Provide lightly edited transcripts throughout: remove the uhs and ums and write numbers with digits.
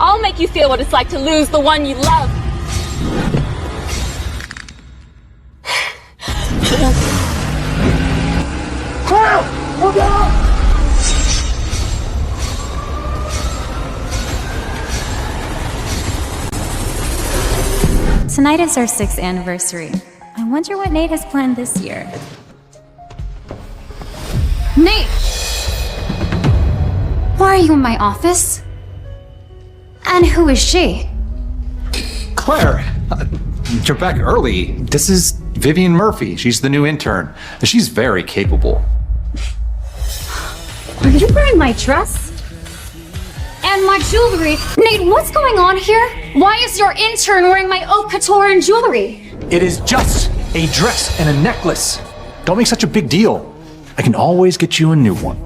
I'll make you feel what it's like to lose the one you love. Look out! Tonight is our 6th anniversary. I wonder what Nate has planned this year. Nate! Why are you in my office? And who is she? Claire, you're back early. This is Vivian Murphy. She's the new intern. She's very capable. Are you wearing my dress? And my jewelry? Nate, what's going on here? Why is your intern wearing my haute couture and jewelry? It is just a dress and a necklace. Don't make such a big deal. I can always get you a new one.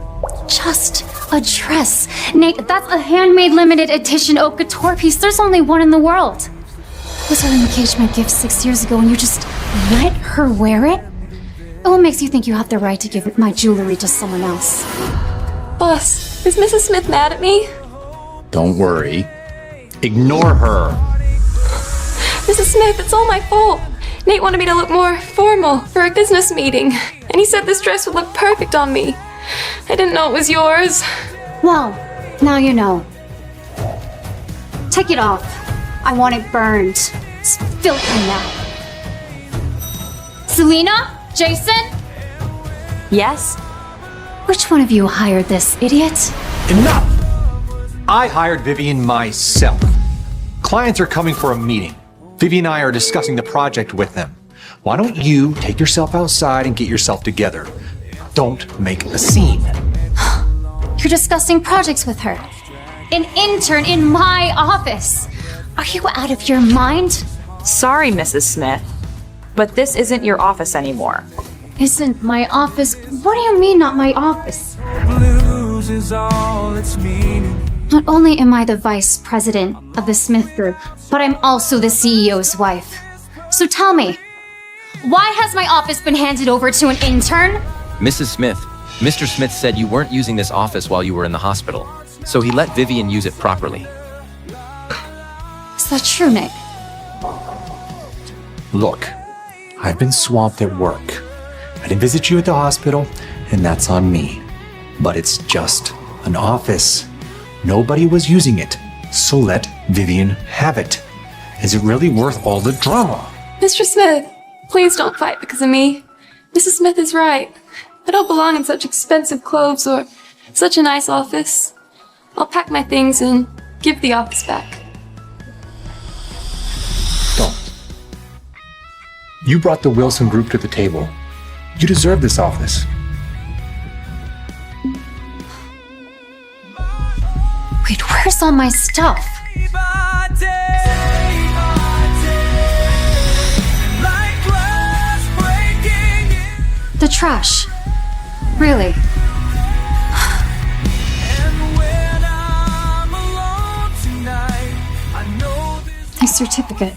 Just a dress. Nate, that's a handmade limited edition haute couture piece. There's only one in the world. It was her engagement gift 6 years ago and you just let her wear it? What makes you think you have the right to give my jewelry to someone else? Boss, is Mrs. Smith mad at me? Don't worry. Ignore her. Mrs. Smith, it's all my fault. Nate wanted me to look more formal for a business meeting, and he said this dress would look perfect on me. I didn't know it was yours. Well, now you know. Take it off. I want it burned. It's filthy now. Selena? Jason? Yes? Which one of you hired this, idiot? Enough! I hired Vivian myself. Clients are coming for a meeting. Vivian and I are discussing the project with them. Why don't you take yourself outside and get yourself together? Don't make a scene. You're discussing projects with her. An intern in my office. Are you out of your mind? Sorry, Mrs. Smith, but this isn't your office anymore. Isn't my office? What do you mean, not my office? Not only am I the vice president of the Smith Group, but I'm also the CEO's wife. So tell me, why has my office been handed over to an intern? Mrs. Smith, Mr. Smith said you weren't using this office while you were in the hospital, so he let Vivian use it properly. Is that true, Nick? Look, I've been swamped at work. I didn't visit you at the hospital, and that's on me. But it's just an office. Nobody was using it, so let Vivian have it. Is it really worth all the drama? Mr. Smith, please don't fight because of me. Mrs. Smith is right. I don't belong in such expensive clothes or such a nice office. I'll pack my things and give the office back. Don't. You brought the Wilson Group to the table. You deserve this office. Wait, where's all my stuff? The trash. Really? My certificate.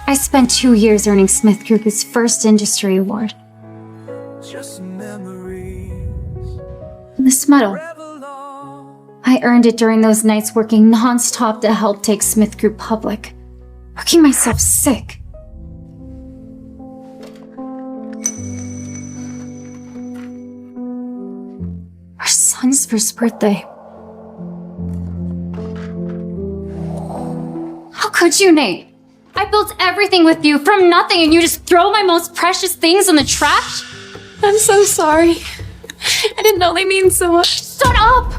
I spent 2 years earning Smith Group's first industry award. This medal. I earned it during those nights working non-stop to help take Smith Group public. Working myself sick. Our son's first birthday. How could you, Nate? I built everything with you from nothing and you just throw my most precious things in the trash? I'm so sorry. I didn't know they mean so much. Shut up!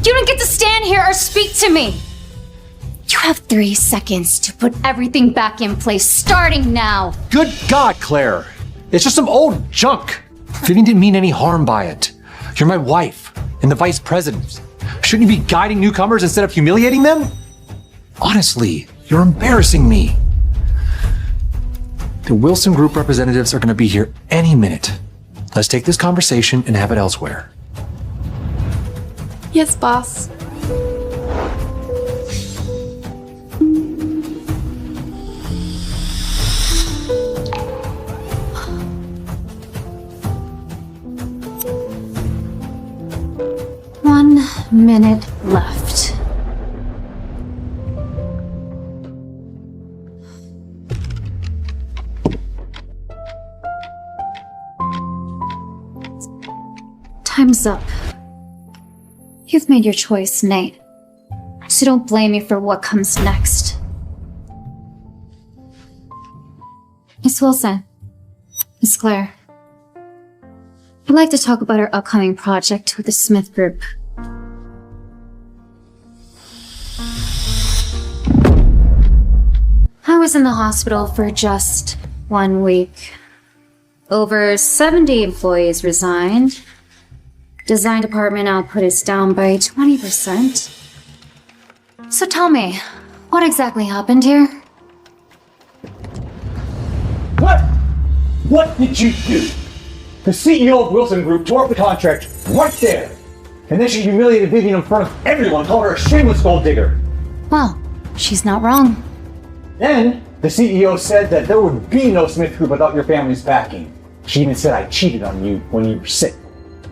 You don't get to stand here or speak to me. You have 3 seconds to put everything back in place, starting now. Good God, Claire. It's just some old junk. Vivian didn't mean any harm by it. You're my wife and the vice president. Shouldn't you be guiding newcomers instead of humiliating them? Honestly, you're embarrassing me. The Wilson Group representatives are going to be here any minute. Let's take this conversation and have it elsewhere. Yes, boss. One minute left. Time's up. You've made your choice, Nate. So don't blame me for what comes next. Miss Wilson. Miss Claire. I'd like to talk about our upcoming project with the Smith Group. I was in the hospital for just 1 week. Over 70 employees resigned. Design department output is down by 20%. So tell me, what exactly happened here? What? What did you do? The CEO of Wilson Group tore up the contract right there. And then she humiliated Vivian in front of everyone, called her a shameless gold digger. Well, she's not wrong. Then, the CEO said that there would be no Smith Group without your family's backing. She even said I cheated on you when you were sick.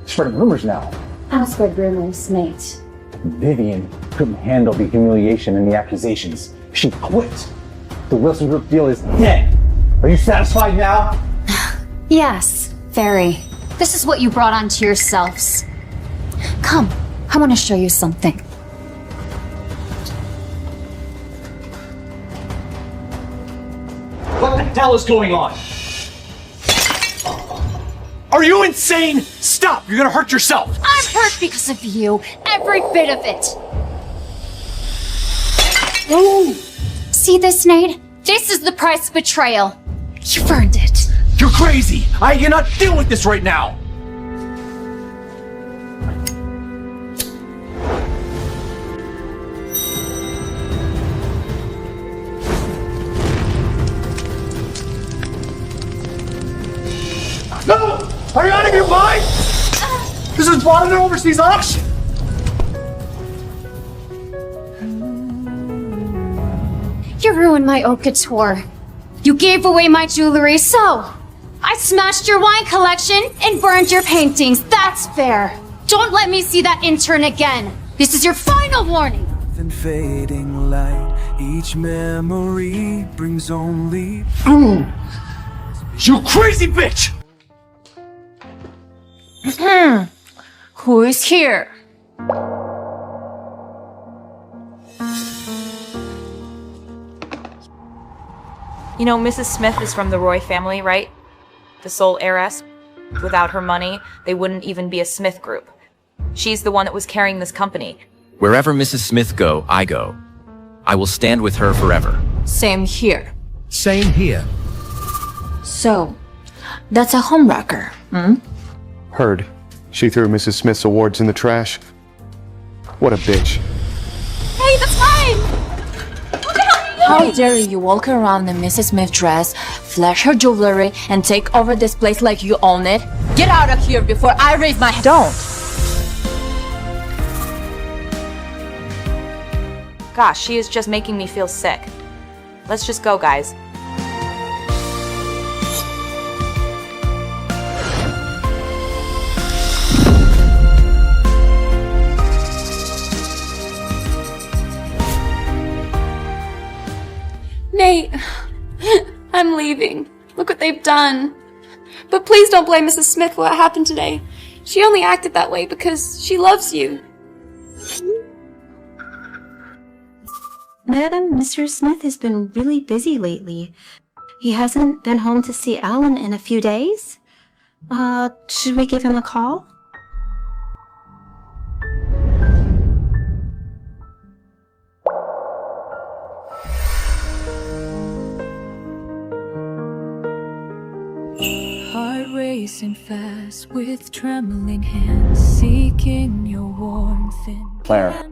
Spreading rumors now. I'll spread rumors, Nate. Vivian couldn't handle the humiliation and the accusations. She quit. The Wilson Group deal is dead. Are you satisfied now? Yes, very. This is what you brought onto yourselves. Come, I want to show you something. What the hell is going on? Are you insane? Stop! You're gonna hurt yourself! I'm hurt because of you. Every bit of it. Ooh. See this, Nate? This is the price of betrayal. You've earned it. You're crazy! I cannot deal with this right now! No! Are you out of your mind? This is bought at an overseas auction! You ruined my haute couture. You gave away my jewelry, so I smashed your wine collection and burned your paintings. That's fair. Don't let me see that intern again. This is your final warning. Then fading light, each memory brings only. You crazy bitch! Who is here? You know, Mrs. Smith is from the Roy family, right? The sole heiress. Without her money, they wouldn't even be a Smith Group. She's the one that was carrying this company. Wherever Mrs. Smith go, I go. I will stand with her forever. Same here. Same here. So, that's a homewrecker, hmm? Heard. She threw Mrs. Smith's awards in the trash. What a bitch. Hey, that's mine! How dare you walk around in Mrs. Smith dress, flash her jewelry, and take over this place like you own it? Get out of here before I raise my hand. Don't! Gosh, she is just making me feel sick. Let's just go, guys. Nate, I'm leaving. Look what they've done. But please don't blame Mrs. Smith for what happened today. She only acted that way because she loves you. Madam, Mr. Smith has been really busy lately. He hasn't been home to see Alan in a few days. Should we give him a call? Heart racing fast with trembling hands, seeking your warmth in Claire,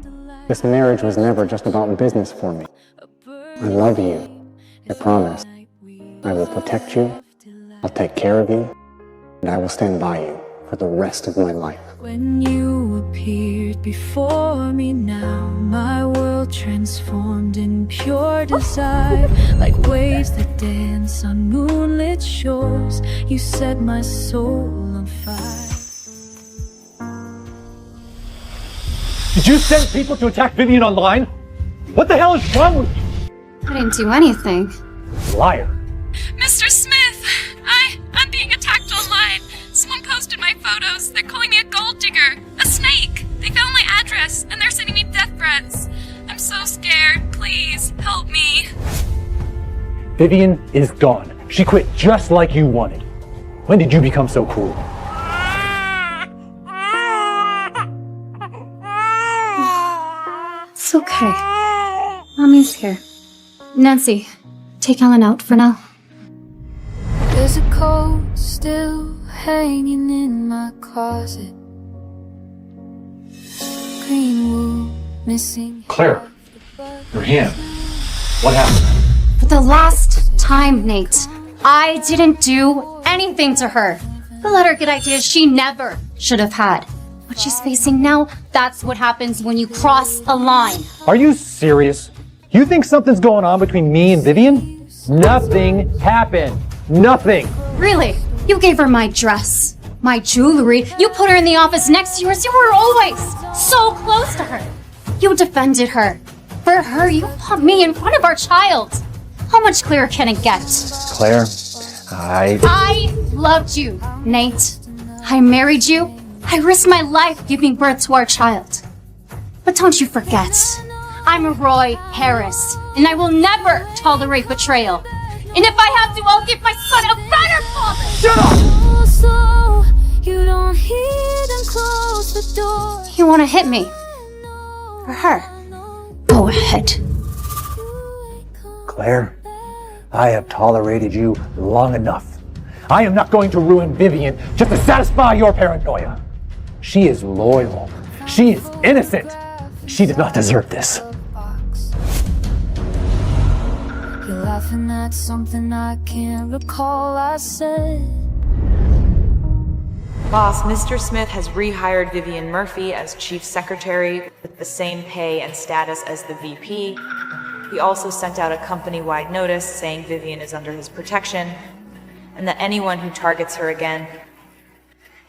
this marriage was never just about business for me. I love you. I promise. I will protect you. I'll take care of you. And I will stand by you for the rest of my life. When you appeared before me now, my world transformed in pure desire. Like waves that dance on moonlit shores, you set my soul on fire. Did you send people to attack Vivian online? What the hell is wrong with you? I didn't do anything. Liar. Mr. Smith, I'm being attacked online. Someone posted my photos. They're calling me a gold digger, a snake. They found my address, and they're sending me death threats. I'm so scared. Please, help me. Vivian is gone. She quit just like you wanted. When did you become so cruel? It's okay. Mommy's here. Nancy, take Alan out for now. There's a coat still hanging in my closet. Green wool missing. Claire, your hand. What happened? For the last time, Nate, I didn't do anything to her. The let her get ideas she never should have had. What she's facing now, that's what happens when you cross a line. Are you serious? You think something's going on between me and Vivian? Nothing happened. Nothing. Really? You gave her my dress, my jewelry. You put her in the office next to yours. You were always so close to her. You defended her. For her, you put me in front of our child. How much clearer can it get? Claire, I loved you, Nate. I married you. I risked my life giving birth to our child. But don't you forget, I'm Roy Harris, and I will never tolerate betrayal. And if I have to, I'll give my son a better father! Shut up! So you don't hear them close the door. You want to hit me? For her? Go ahead. Claire, I have tolerated you long enough. I am not going to ruin Vivian just to satisfy your paranoia. She is loyal. She is innocent. She did not deserve this. You're laughing at something I can't recall I said. Boss, Mr. Smith has rehired Vivian Murphy as chief secretary with the same pay and status as the VP. He also sent out a company-wide notice saying Vivian is under his protection and that anyone who targets her again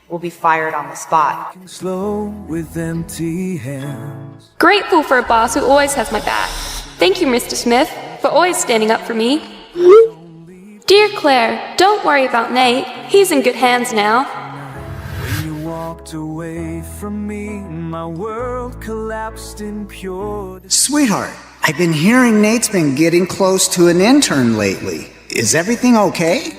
will be fired on the spot. Slow with empty hands. Grateful for a boss who always has my back. Thank you, Mr. Smith, for always standing up for me. Dear Claire, don't worry about Nate. He's in good hands now. When you walked away from me, my world collapsed in pure. Sweetheart, I've been hearing Nate's been getting close to an intern lately. Is everything okay?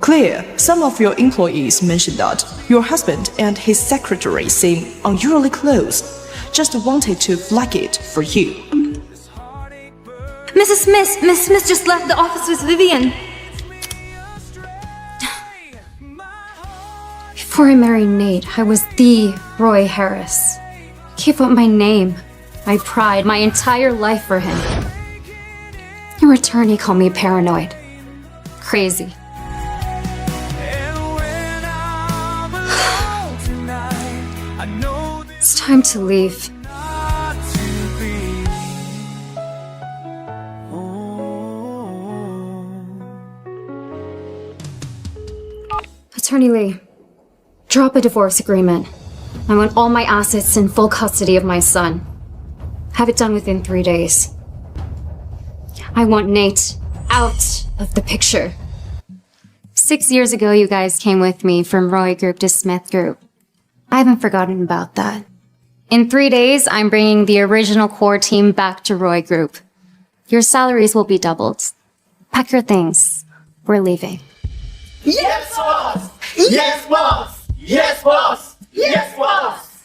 Claire, some of your employees mentioned that your husband and his secretary seem unusually close. Just wanted to flag it for you. Mrs. Smith, Miss Smith just left the office with Vivian. Before I married Nate, I was the Roy Harris. Gave up my name, my pride, my entire life for him. In return, he called me paranoid. Crazy. It's time to leave. Attorney Lee, drop a divorce agreement. I want all my assets in full custody of my son. Have it done within 3 days. I want Nate out of the picture. 6 years ago, you guys came with me from Roy Group to Smith Group. I haven't forgotten about that. In 3 days, I'm bringing the original core team back to Roy Group. Your salaries will be doubled. Pack your things. We're leaving. Yes, boss! Yes, boss! Yes, boss! Yes, boss!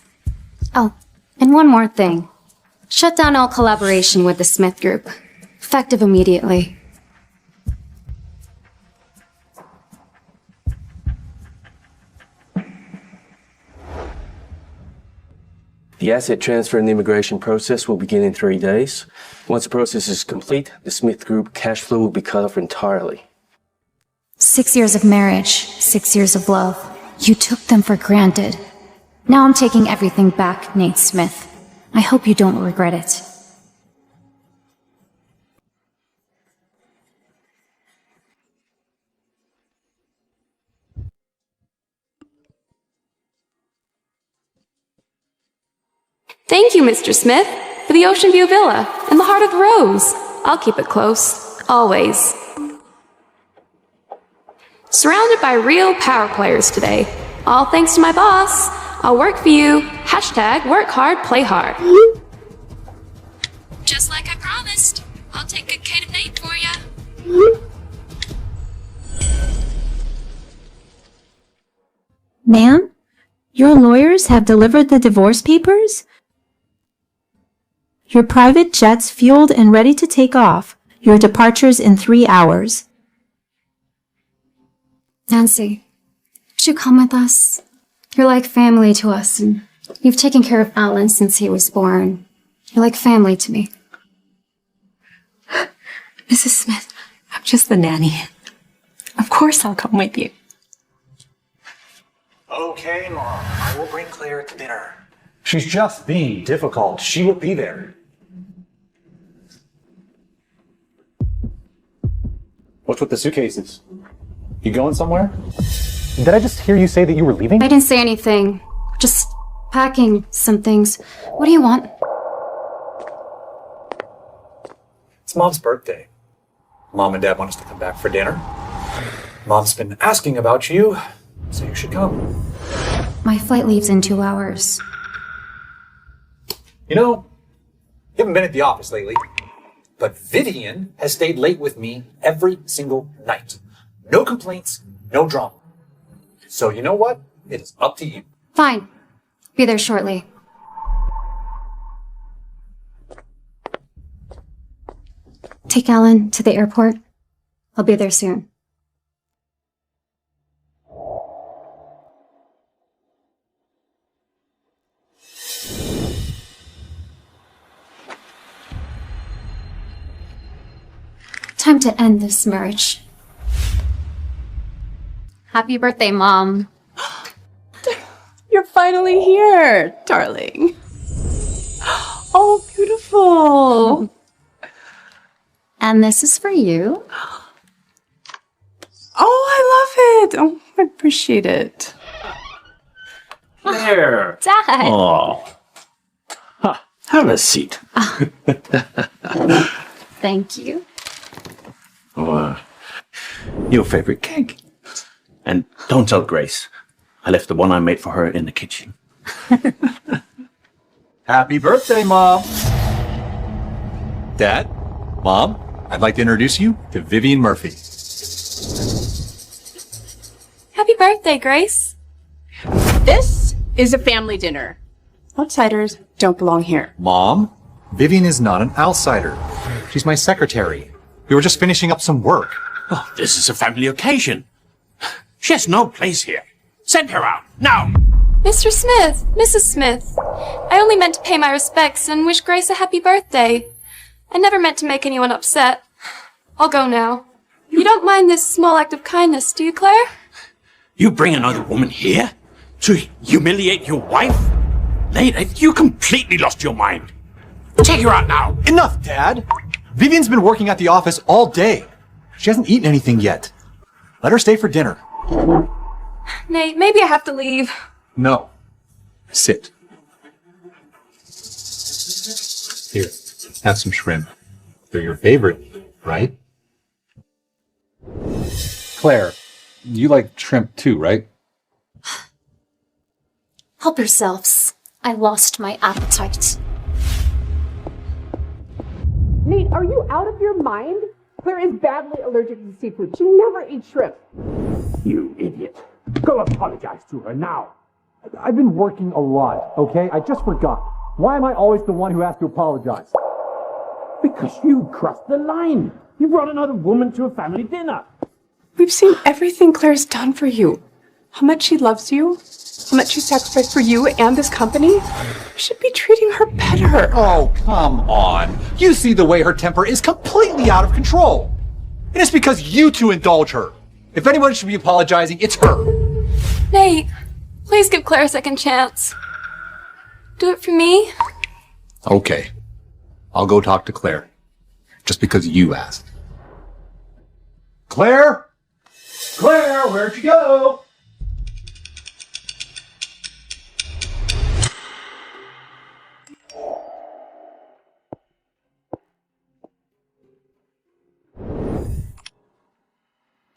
Oh, and one more thing. Shut down all collaboration with the Smith Group. Effective immediately. The asset transfer and immigration process will begin in 3 days. Once the process is complete, the Smith Group cash flow will be cut off entirely. 6 years of marriage, 6 years of love. You took them for granted. Now I'm taking everything back, Nate Smith. I hope you don't regret it. Thank you, Mr. Smith, for the Ocean View Villa and the Heart of the Rose. I'll keep it close, always. Surrounded by real power players today. All thanks to my boss. I'll work for you. Hashtag work hard, play hard. Just like I promised. I'll take good care of Nate for ya. Ma'am, your lawyers have delivered the divorce papers? Your private jet's fueled and ready to take off. Your departure's in 3 hours. Nancy, would you come with us? You're like family to us, and you've taken care of Alan since he was born. You're like family to me. Mrs. Smith, I'm just the nanny. Of course I'll come with you. Okay, Mom. I will bring Claire to dinner. She's just being difficult. She will be there. What's with the suitcases? You going somewhere? Did I just hear you say that you were leaving? I didn't say anything. Just packing some things. What do you want? It's Mom's birthday. Mom and Dad want us to come back for dinner. Mom's been asking about you, so you should come. My flight leaves in 2 hours. You know, you haven't been at the office lately, but Vivian has stayed late with me every single night. No complaints, no drama. So you know what? It is up to you. Fine. Be there shortly. Take Alan to the airport. I'll be there soon. Time to end this marriage. Happy birthday, Mom. You're finally here, darling. Oh, beautiful. And this is for you. Oh, I love it. Oh, I appreciate it. There. Dad. Oh. Huh. Have a seat. Thank you. Oh, your favorite cake. And don't tell Grace. I left the one I made for her in the kitchen. Happy birthday, Mom! Dad, Mom, I'd like to introduce you to Vivian Murphy. Happy birthday, Grace. This is a family dinner. Outsiders don't belong here. Mom, Vivian is not an outsider. She's my secretary. We were just finishing up some work. Oh, this is a family occasion. She has no place here. Send her out, now! Mr. Smith, Mrs. Smith, I only meant to pay my respects and wish Grace a happy birthday. I never meant to make anyone upset. I'll go now. You don't mind this small act of kindness, do you, Claire? You bring another woman here to humiliate your wife? Lady, you completely lost your mind. Take her out now. Enough, Dad! Vivian's been working at the office all day. She hasn't eaten anything yet. Let her stay for dinner. Nate, maybe I have to leave. No. Sit. Here, have some shrimp. They're your favorite, right? Claire, you like shrimp too, right? Help yourselves. I lost my appetite. Nate, are you out of your mind? Claire is badly allergic to seafood. She never eats shrimp. You idiot. Go apologize to her now. I've been working a lot, okay? I just forgot. Why am I always the one who has to apologize? Because you crossed the line. You brought another woman to a family dinner. We've seen everything Claire's done for you. How much she loves you, how much she sacrificed for you and this company. You should be treating her better. Oh, come on. You see the way her temper is completely out of control. And it's because you two indulge her. If anyone should be apologizing, it's her. Nate, please give Claire a second chance. Do it for me. Okay. I'll go talk to Claire. Just because you asked. Claire? Claire, where'd you go?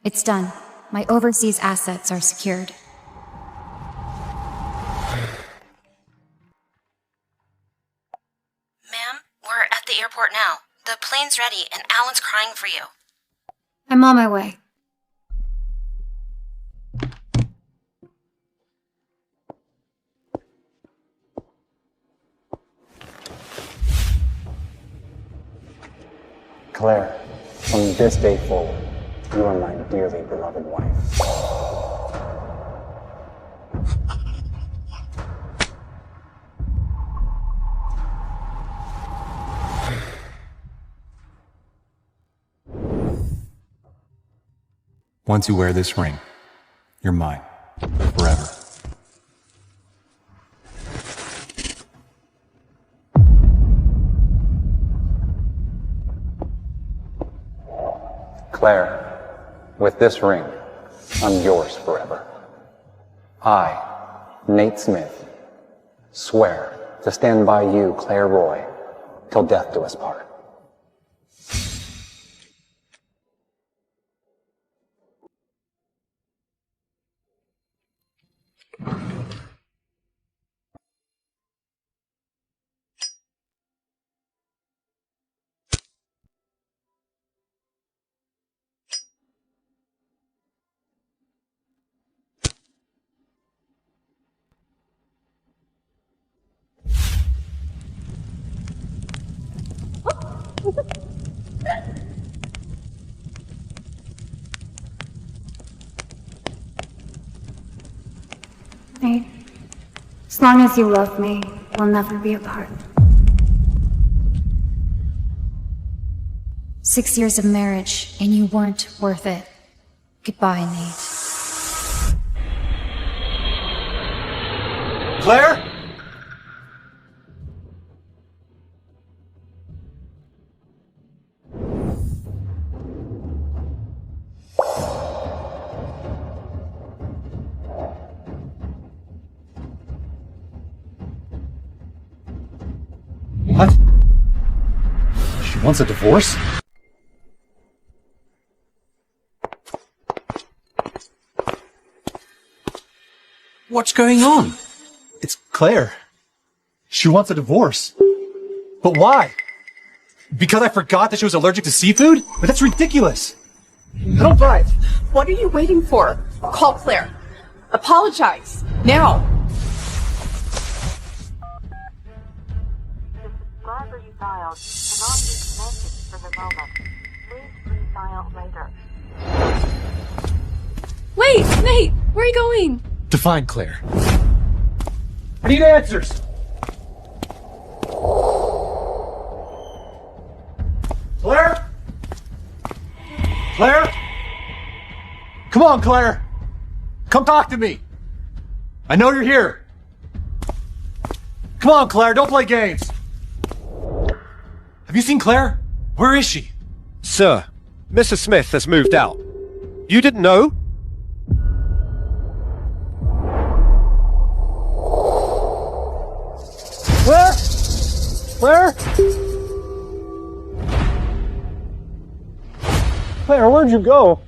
It's done. My overseas assets are secured. The plane's ready, and Alan's crying for you. I'm on my way. Claire, from this day forward, you are my dearly beloved wife. Once you wear this ring, you're mine. Forever. Claire, with this ring, I'm yours forever. I, Nate Smith, swear to stand by you, Claire Roy, till death do us part. Nate, as long as you love me, we'll never be apart. 6 years of marriage, and you weren't worth it. Goodbye, Nate. Claire? What? She wants a divorce? What's going on? It's Claire. She wants a divorce. But why? Because I forgot that she was allergic to seafood? But that's ridiculous. I don't buy it. What are you waiting for? Call Claire. Apologize. Now. Subscriber you dialed cannot be connected for the moment. Please redial later. Wait, Nate, where are you going? To find Claire. I need answers. Claire? Claire? Come on, Claire. Come talk to me. I know you're here. Come on, Claire, don't play games. Have you seen Claire? Where is she? Sir, Mrs. Smith has moved out. You didn't know? Claire? Claire? Claire, where'd you go?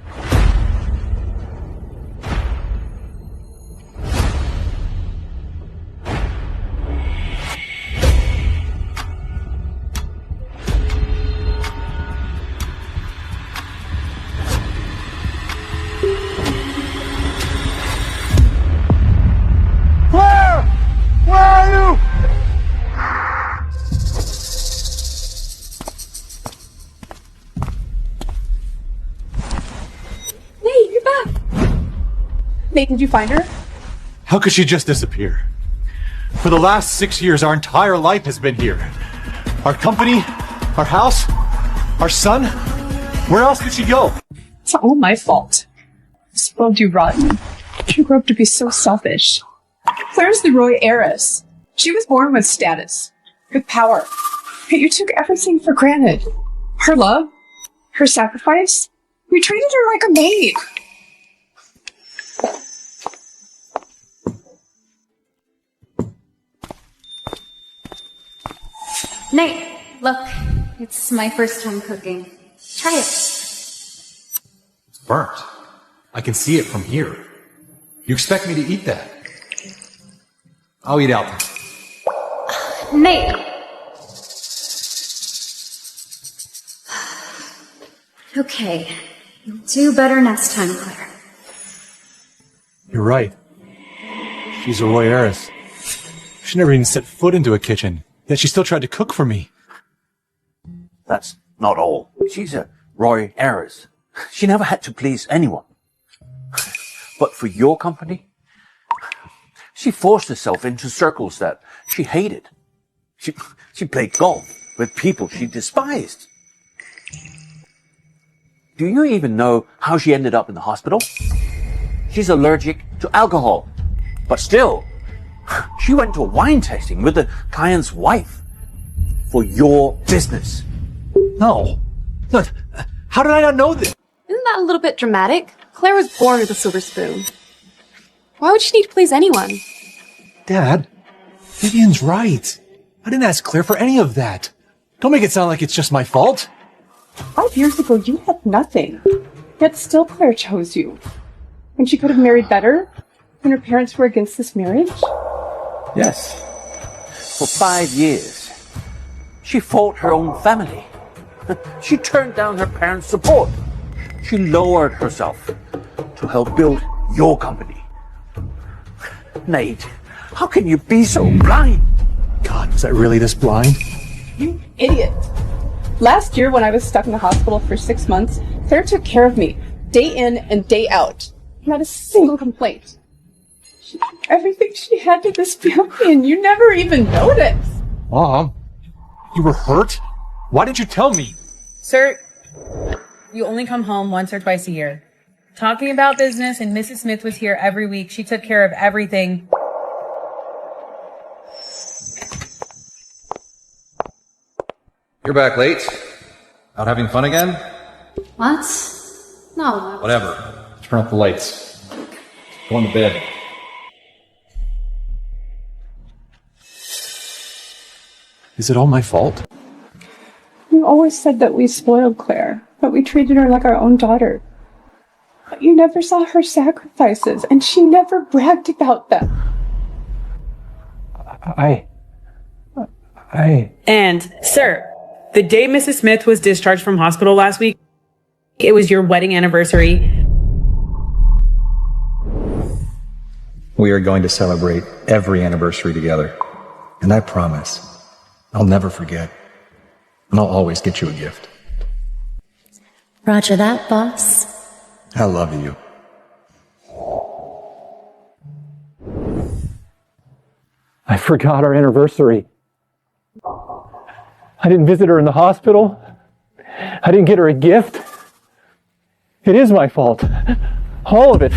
Claire! Where are you? Nate, you're back! Nate, did you find her? How could she just disappear? For the last 6 years, our entire life has been here. Our company, our house, our son. Where else could she go? It's all my fault. I spoiled you rotten. You grew up to be so selfish. Claire's the Roy heiress. She was born with status, with power. But you took everything for granted. Her love, her sacrifice. You treated her like a maid. Nate, look, it's my first time cooking. Try it. It's burnt. I can see it from here. You expect me to eat that? I'll eat out. Nate! Okay. You'll do better next time, Claire. You're right. She's a roy heiress. She never even set foot into a kitchen, yet she still tried to cook for me. That's not all. She's a roy heiress. She never had to please anyone. But for your company, she forced herself into circles that she hated. She played golf with people she despised. Do you even know how she ended up in the hospital? She's allergic to alcohol. But still, she went to a wine tasting with the client's wife for your business. No. Look, how did I not know this? Isn't that a little bit dramatic? Claire was born with a silver spoon. Why would she need to please anyone? Dad, Vivian's right. I didn't ask Claire for any of that. Don't make it sound like it's just my fault. 5 years ago, you had nothing. Yet still Claire chose you. When she could have married better? When her parents were against this marriage? Yes. For 5 years, she fought her own family. She turned down her parents' support. She lowered herself to help build your company. Nate, how can you be so blind? God, was I really this blind? You idiot. Last year, when I was stuck in the hospital for 6 months, Claire took care of me, day in and day out. Not a single complaint. She did everything she had to this family, and you never even noticed. Mom, you were hurt? Why didn't you tell me? Sir, you only come home once or twice a year. Talking about business, and Mrs. Smith was here every week. She took care of everything. You're back late? Out having fun again? What? No. Whatever. Turn off the lights. Go on to bed. Is it all my fault? You always said that we spoiled Claire, that we treated her like our own daughter. But you never saw her sacrifices, and she never bragged about them. And, sir, the day Mrs. Smith was discharged from hospital last week, it was your wedding anniversary. We are going to celebrate every anniversary together. And I promise, I'll never forget. And I'll always get you a gift. Roger that, boss. I love you. I forgot our anniversary. I didn't visit her in the hospital. I didn't get her a gift. It is my fault. All of it.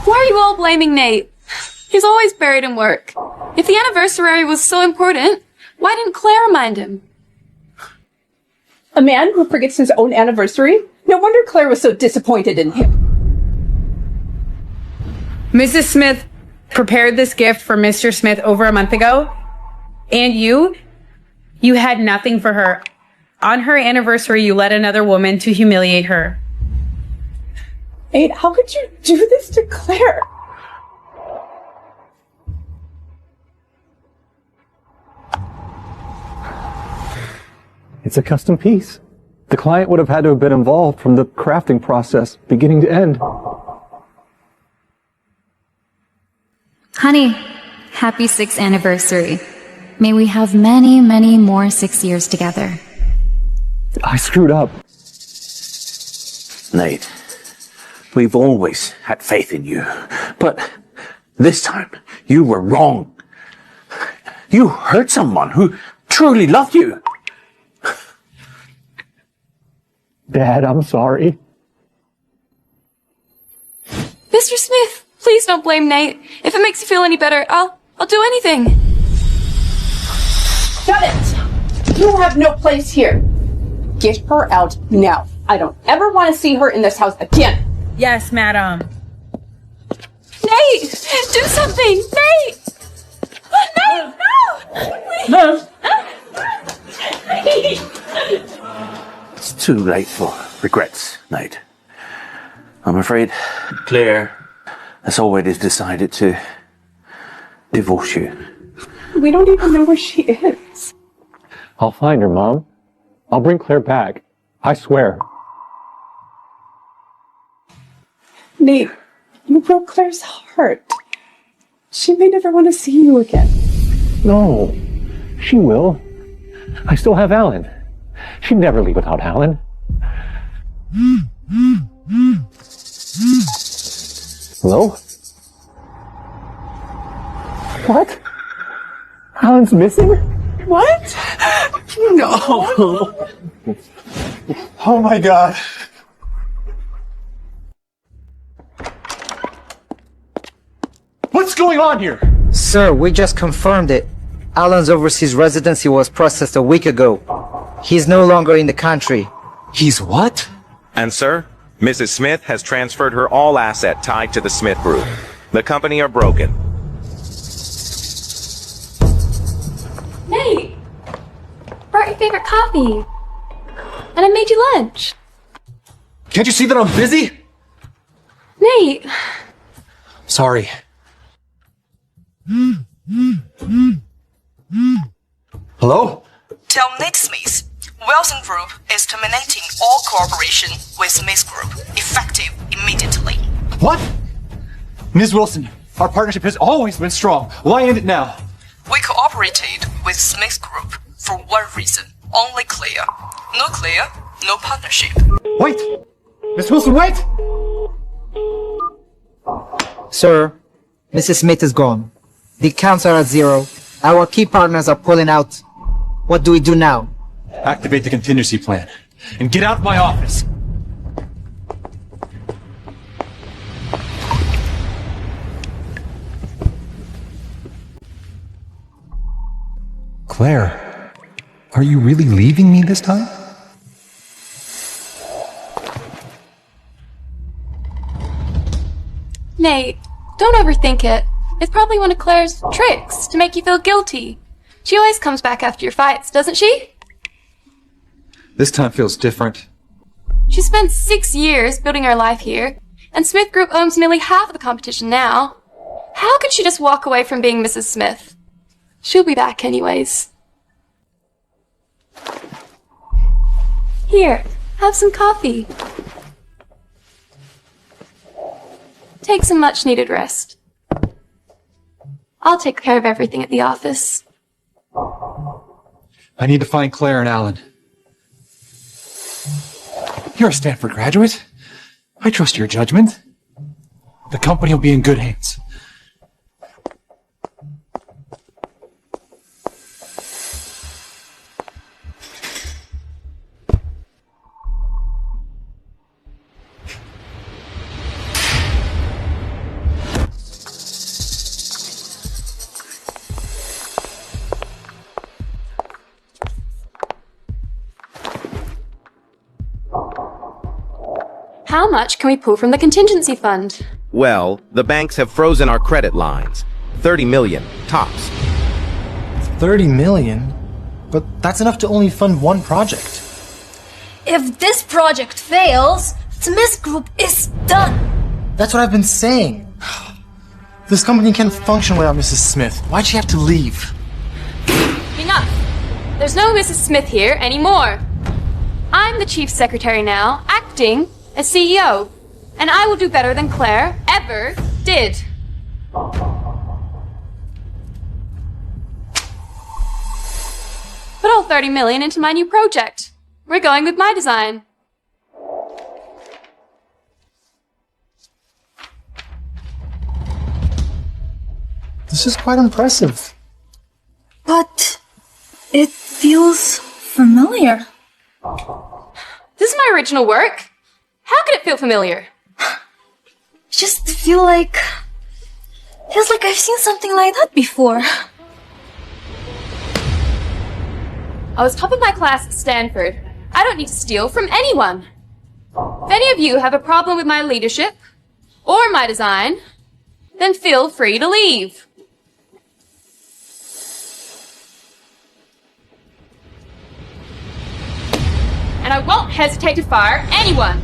Why are you all blaming Nate? He's always buried in work. If the anniversary was so important, why didn't Claire remind him? A man who forgets his own anniversary? No wonder Claire was so disappointed in him. Mrs. Smith prepared this gift for Mr. Smith over a month ago. And you had nothing for her. On her anniversary, you let another woman to humiliate her. Nate, how could you do this to Claire? It's a custom piece. The client would have had to have been involved from the crafting process, beginning to end. Honey, happy 6th anniversary. May we have many, many more 6 years together. I screwed up. Nate, we've always had faith in you. But this time, you were wrong. You hurt someone who truly loved you. Dad, I'm sorry. Mr. Smith, please don't blame Nate. If it makes you feel any better, I'll do anything. Shut it! You have no place here. Get her out now. I don't ever want to see her in this house again. Yes, madam. Nate! Do something! Nate! Nate, no! No. It's too late for regrets, Nate. I'm afraid Claire has already decided to divorce you. We don't even know where she is. I'll find her, Mom. I'll bring Claire back. I swear. Nate, you broke Claire's heart. She may never want to see you again. No, she will. I still have Alan. She'd never leave without Alan. Hello? What? Alan's missing? What? No. Oh my god. What's going on here? Sir, we just confirmed it. Alan's overseas residency was processed a week ago. He's no longer in the country. He's what? And sir, Mrs. Smith has transferred her all asset tied to the Smith Group. The company are broken. Nate! Brought your favorite coffee. And I made you lunch. Can't you see that I'm busy? Nate! Sorry. Hello? Tell Nate Smith, Wilson Group is terminating all cooperation with Smith Group, effective immediately. What? Ms. Wilson, our partnership has always been strong. Why end it now? We cooperated with Smith Group for one reason, only clear. No clear, no partnership. Wait! Ms. Wilson, wait! Sir, Mrs. Smith is gone. The accounts are at zero. Our key partners are pulling out. What do we do now? Activate the contingency plan and get out of my office. Claire, are you really leaving me this time? Nate, don't overthink it. It's probably one of Claire's tricks to make you feel guilty. She always comes back after your fights, doesn't she? This time feels different. She spent 6 years building her life here, and Smith Group owns nearly half of the competition now. How could she just walk away from being Mrs. Smith? She'll be back anyways. Here, have some coffee. Take some much-needed rest. I'll take care of everything at the office. I need to find Claire and Alan. You're a Stanford graduate. I trust your judgment. The company will be in good hands. How much can we pull from the contingency fund? Well, the banks have frozen our credit lines. 30 million, tops. 30 million? But that's enough to only fund one project. If this project fails, Smith Group is done. That's what I've been saying. This company can't function without Mrs. Smith. Why'd she have to leave? Enough! There's no Mrs. Smith here anymore. I'm the chief secretary now, acting as CEO, and I will do better than Claire ever did. Put all 30 million into my new project. We're going with my design. This is quite impressive. But it feels familiar. This is my original work. How could it feel familiar? Just feels like I've seen something like that before. I was top of my class at Stanford. I don't need to steal from anyone. If any of you have a problem with my leadership or my design, then feel free to leave. And I won't hesitate to fire anyone.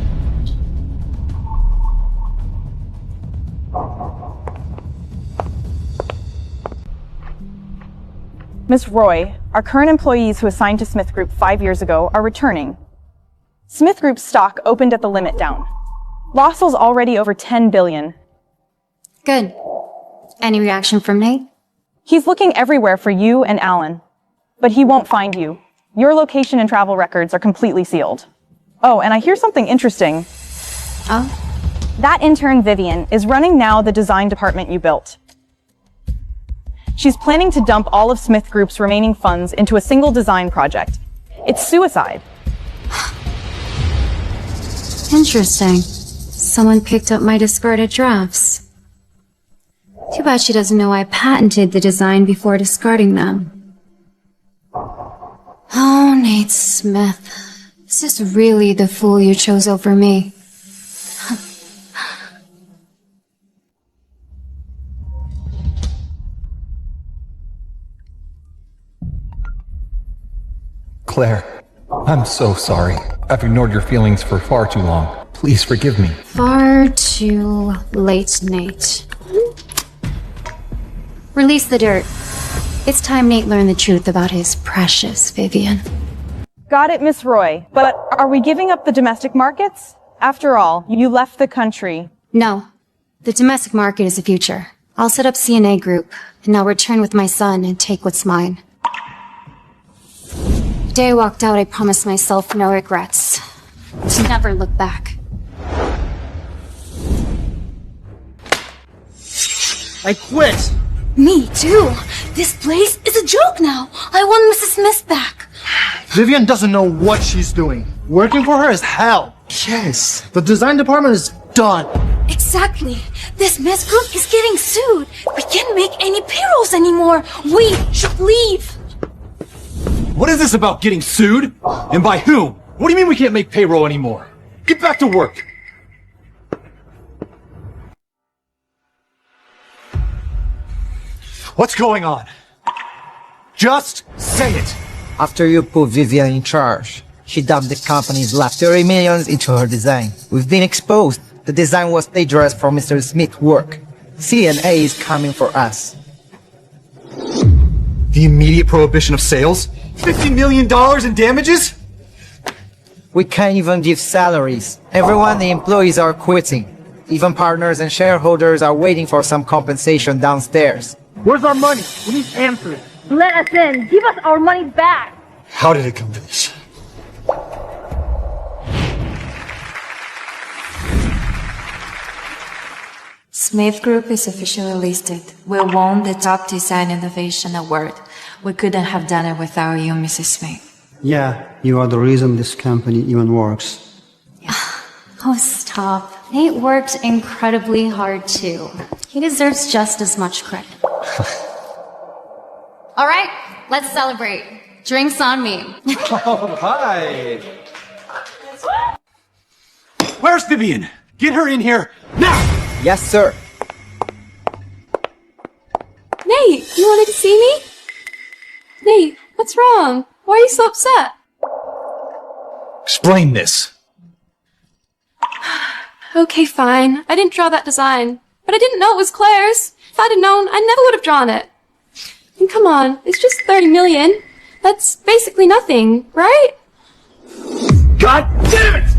Miss Roy, Our current employees who assigned to Smith Group 5 years ago are returning. Smith Group's stock opened at the limit down. Lossel's already over 10 billion. Good. Any reaction from Nate? He's looking everywhere for you and Alan. But he won't find you. Your location and travel records are completely sealed. Oh, and I hear something interesting. Oh? That intern, Vivian, is running now the design department you built. She's planning to dump all of Smith Group's remaining funds into a single design project. It's suicide. Interesting. Someone picked up my discarded drafts. Too bad she doesn't know I patented the design before discarding them. Oh, Nate Smith. Is this really the fool you chose over me? Claire, I'm so sorry. I've ignored your feelings for far too long. Please forgive me. Far too late, Nate. Release the dirt. It's time Nate learned the truth about his precious Vivian. Got it, Miss Roy. But are we giving up the domestic markets? After all, you left the country. No. The domestic market is the future. I'll set up CNA Group, and I'll return with my son and take what's mine. The day I walked out, I promised myself no regrets. To never look back. I quit! Me too. This place is a joke now. I want Mrs. Smith back. Vivian doesn't know what she's doing. Working for her is hell. Yes. The design department is done. Exactly. This Smith Group is getting sued. We can't make any payrolls anymore. We should leave. What is this about getting sued? And by whom? What do you mean we can't make payroll anymore? Get back to work! What's going on? Just say it! After you put Vivian in charge, she dumped the company's last 30 millions into her design. We've been exposed. The design was plagiarized from Mr. Smith's work. CNA is coming for us. The immediate prohibition of sales? $50 million in damages? We can't even give salaries. Everyone, the employees are quitting. Even partners and shareholders are waiting for some compensation downstairs. Where's our money? We need answers. Let us in. Give us our money back. How did it come to this? Smith Group is officially listed. We won the Top Design Innovation Award. We couldn't have done it without you, Mrs. Smith. Yeah, you are the reason this company even works. Oh, stop. Nate worked incredibly hard, too. He deserves just as much credit. All right, let's celebrate. Drinks on me. Oh, hi! Where's Vivian? Get her in here, now! Yes, sir. Nate, you wanted to see me? Nate, what's wrong? Why are you so upset? Explain this. Okay, fine. I didn't draw that design. But I didn't know it was Claire's. If I'd have known, I never would have drawn it. And come on, it's just 30 million. That's basically nothing, right? God damn it!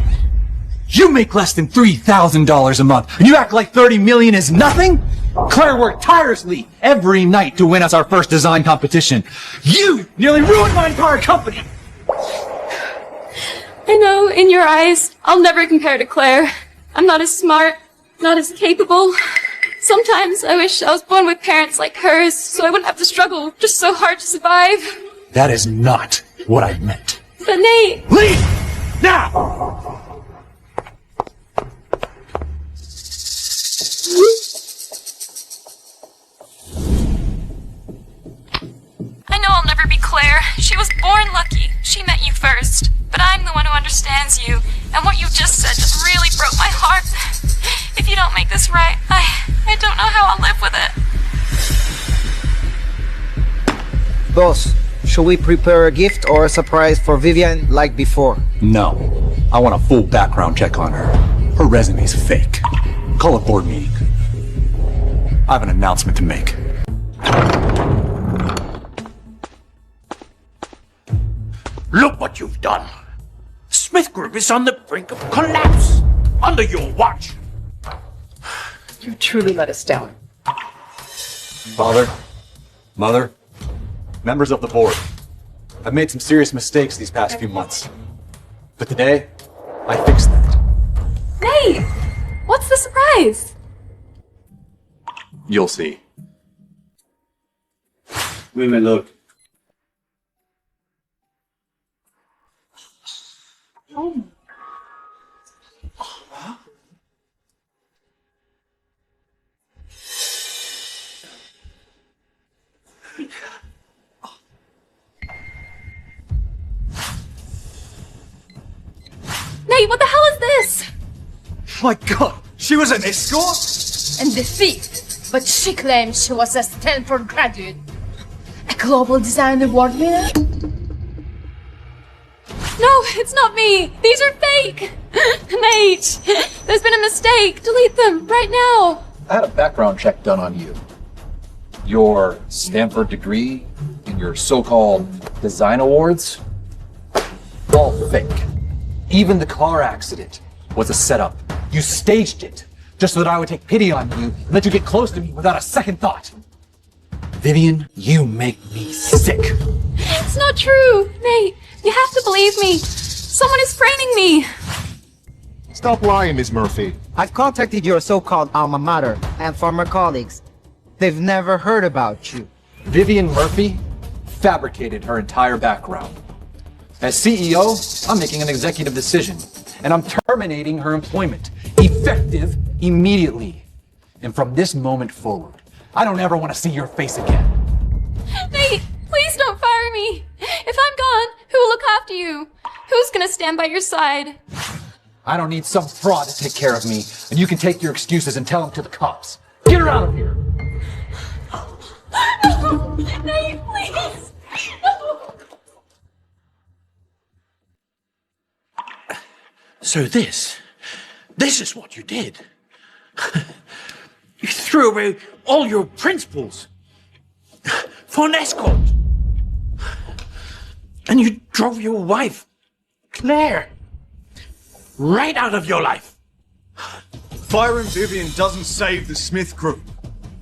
You make less than $3,000 a month, and you act like 30 million is nothing? Claire worked tirelessly every night to win us our first design competition. You nearly ruined my entire company! I know, in your eyes, I'll never compare to Claire. I'm not as smart, not as capable. Sometimes I wish I was born with parents like hers, so I wouldn't have to struggle just so hard to survive. That is not what I meant. But Nate! Leave! Now! I know I'll never be Claire. She was born lucky. She met you first. But I'm the one who understands you, and what you just said just really broke my heart. If you don't make this right, I don't know how I'll live with it. Boss, should we prepare a gift or a surprise for Vivian like before? No. I want a full background check on her. Her resume's fake. Call a board meeting. I have an announcement to make. Look what you've done. Smith Group is on the brink of collapse. Under your watch. You truly let us down. Father, Mother, members of the board, I've made some serious mistakes these past few months. But today, I fixed that. Nate! What's the surprise? You'll see. We may look. Oh. Nate, what the hell is this? My God, she was an escort? And the thief, but she claimed she was a Stanford graduate. A global design award winner? No, it's not me. These are fake. Nate, there's been a mistake. Delete them right now. I had a background check done on you. Your Stanford degree and your so-called design awards, all fake. Even the car accident was a setup. You staged it just so that I would take pity on you and let you get close to me without a second thought. Vivian, you make me sick. It's not true. Nate, you have to believe me. Someone is framing me. Stop lying, Ms. Murphy. I've contacted your so-called alma mater and former colleagues. They've never heard about you. Vivian Murphy fabricated her entire background. As CEO, I'm making an executive decision, and I'm terminating her employment, effective immediately. And from this moment forward, I don't ever want to see your face again. Nate, please don't fire me. If I'm gone, who will look after you? Who's gonna stand by your side? I don't need some fraud to take care of me, and you can take your excuses and tell them to the cops. Get her out of here! No, Nate, please. No. So this is what you did. You threw away all your principles for an escort. And you drove your wife, Claire, right out of your life. Firing Vivian doesn't save the Smith Group.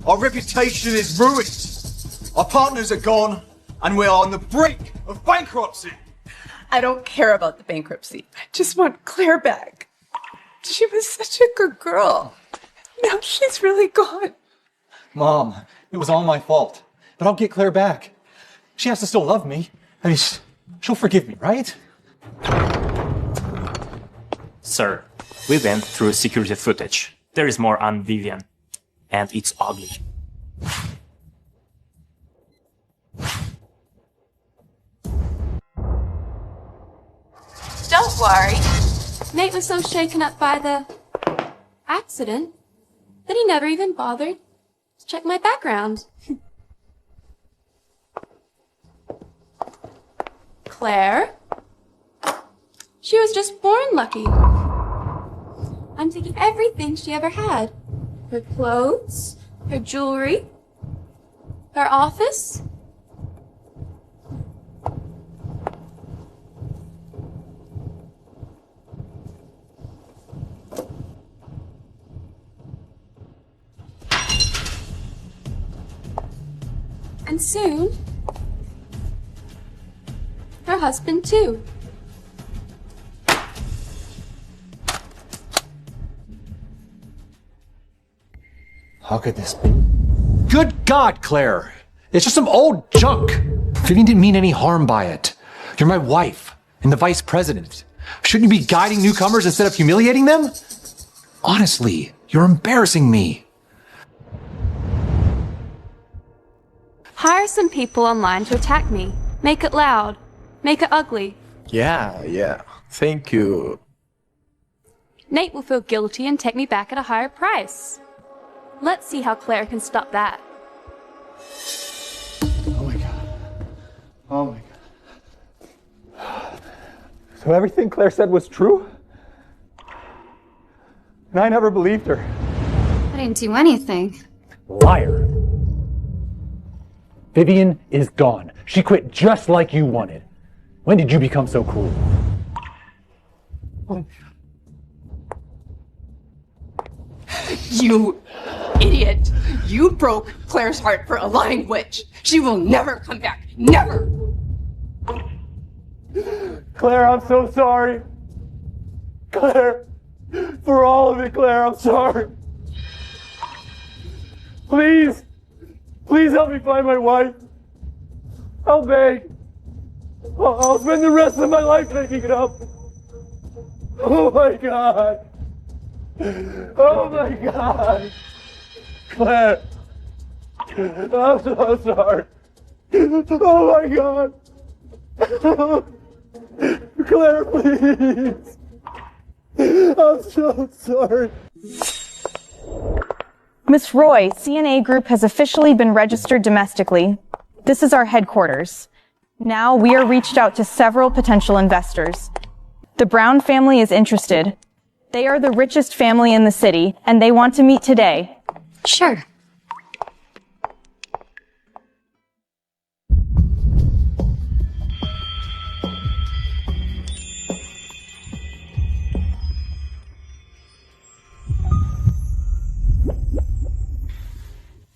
Our reputation is ruined. Our partners are gone, and we are on the brink of bankruptcy. I don't care about the bankruptcy. I just want Claire back. She was such a good girl. Now she's really gone. Mom, it was all my fault, but I'll get Claire back. She has to still love me. I mean, she'll forgive me, right? Sir, we went through security footage. There is more on Vivian, and it's ugly. Don't worry. Nate was so shaken up by the accident that he never even bothered to check my background. Claire? She was just born lucky. I'm taking everything she ever had. Her clothes, her jewelry, her office. And soon, her husband too. How could this be? Good God, Claire! It's just some old junk! Vivian didn't mean any harm by it. You're my wife and the vice president. Shouldn't you be guiding newcomers instead of humiliating them? Honestly, you're embarrassing me. Hire some people online to attack me. Make it loud. Make it ugly. Yeah. Thank you. Nate will feel guilty and take me back at a higher price. Let's see how Claire can stop that. Oh my God. Oh my God. So everything Claire said was true? And I never believed her. I didn't do anything. Liar. Vivian is gone. She quit just like you wanted. When did you become so cool? You idiot! You broke Claire's heart for a lying witch. She will never come back. Never! Claire, I'm so sorry. Claire, for all of it, Claire, I'm sorry. Please help me find my wife. I'll beg. I'll spend the rest of my life making it up. Oh my God. Oh my God. Claire, I'm so sorry. Oh my God. Claire, please. I'm so sorry. Miss Roy, CNA Group has officially been registered domestically. This is our headquarters. Now we are reached out to several potential investors. The Brown family is interested. They are the richest family in the city, and they want to meet today. Sure.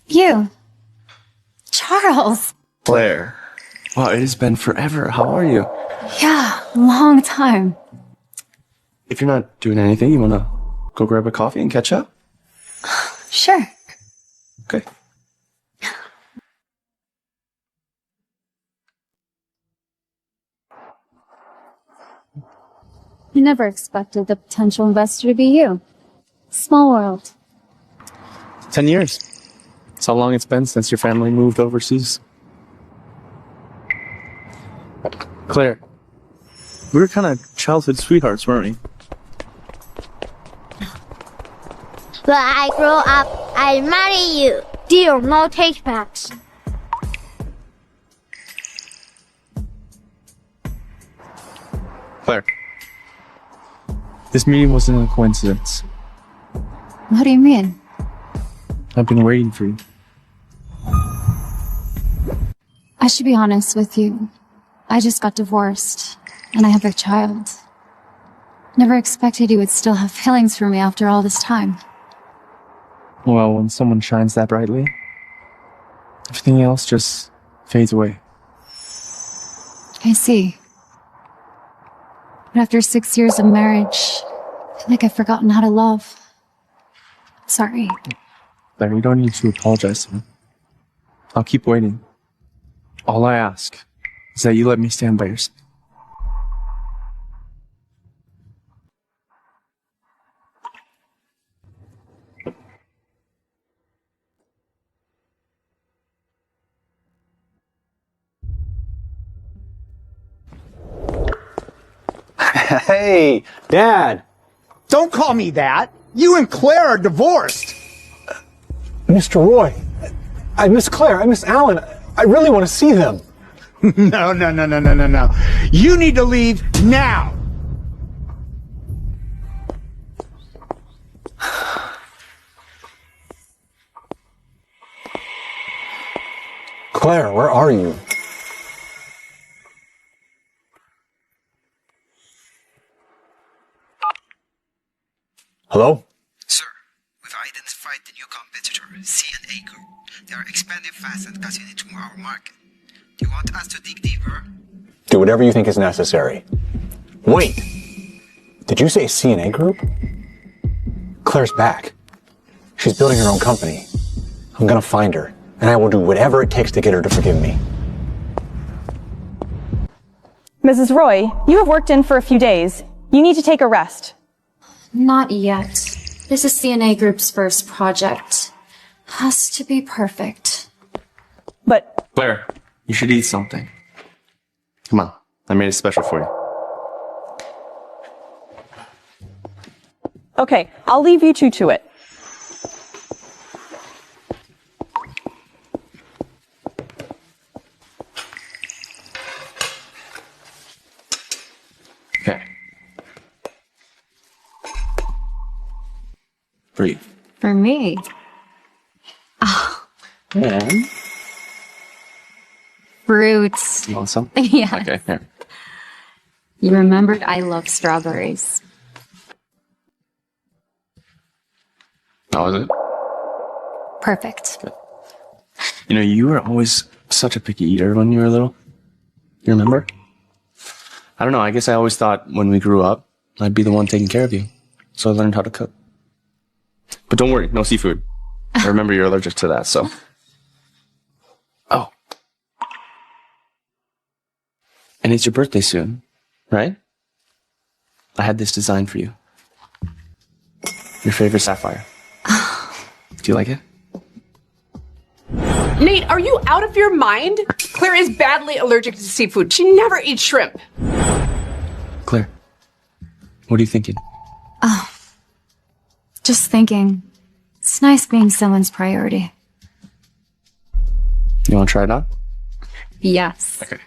You. Charles. Claire. Wow, it has been forever. How are you? Yeah, long time. If you're not doing anything, you wanna go grab a coffee and catch up? Sure. Okay. I never expected the potential investor to be you. Small world. 10 years. That's how long it's been since your family moved overseas. Claire, we were kind of childhood sweethearts, weren't we? When I grow up, I'll marry you. Deal, no takebacks. Claire, this meeting wasn't a coincidence. What do you mean? I've been waiting for you. I should be honest with you. I just got divorced, and I have a child. Never expected you would still have feelings for me after all this time. Well, when someone shines that brightly, everything else just fades away. I see. But after 6 years of marriage, I feel like I've forgotten how to love. Sorry. Claire, you don't need to apologize to me. I'll keep waiting. All I ask is that you let me stand by your side. Hey, Dad! Don't call me that! You and Claire are divorced! Mr. Roy, I miss Claire, I miss Alan. I really want to see them. No. You need to leave now! Claire, where are you? Hello? Sir, we've identified the new competitor, CNA Group. They are expanding fast and cutting into our market. Do you want us to dig deeper? Do whatever you think is necessary. Wait! Did you say CNA Group? Claire's back. She's building her own company. I'm gonna find her, and I will do whatever it takes to get her to forgive me. Mrs. Roy, you have worked in for a few days. You need to take a rest. Not yet. This is CNA Group's first project. Has to be perfect. But... Claire, you should eat something. Come on, I made it special for you. Okay, I'll leave you two to it. Okay. Breathe. For me. Oh, And fruits. you want some? Yeah. Okay, here. You remembered I love strawberries. How was it? Perfect. You know, you were always such a picky eater when you were little. You remember? I don't know, I guess I always thought when we grew up, I'd be the one taking care of you. So I learned how to cook. But don't worry, no seafood. I remember you're allergic to that, so. Oh. And it's your birthday soon, right? I had this design for you. Your favorite sapphire. Do you like it? Nate, are you out of your mind? Claire is badly allergic to seafood. She never eats shrimp. Claire, what are you thinking? Oh. Just thinking. It's nice being someone's priority. You want to try it out? Yes. Okay.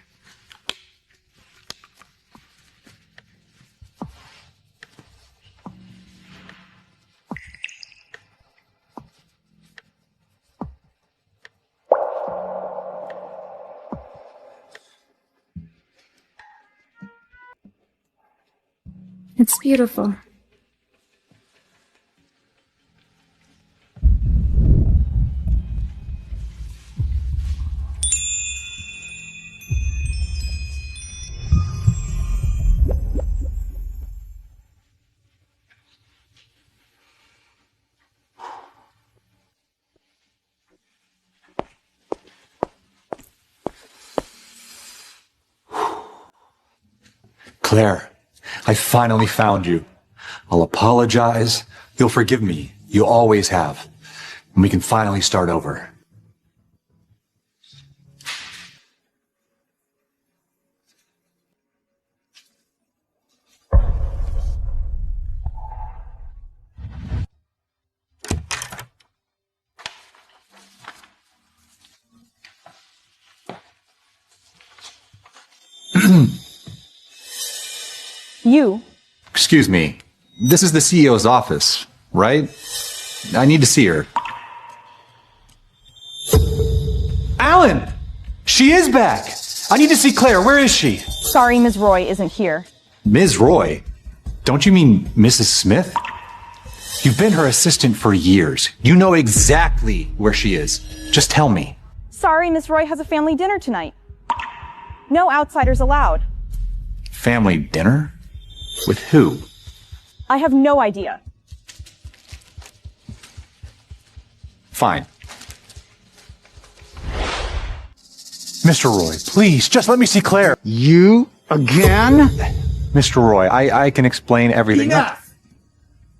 It's beautiful. Claire, I finally found you. I'll apologize. You'll forgive me. You always have. And we can finally start over. You? Excuse me. This is the CEO's office, right? I need to see her. Alan! She is back! I need to see Claire. Where is she? Sorry, Ms. Roy isn't here. Ms. Roy? Don't you mean Mrs. Smith? You've been her assistant for years. You know exactly where she is. Just tell me. Sorry, Ms. Roy has a family dinner tonight. No outsiders allowed. Family dinner? With who? I have no idea. Fine. Mr. Roy, please, just let me see Claire. You again? Mr. Roy, I can explain everything. Enough!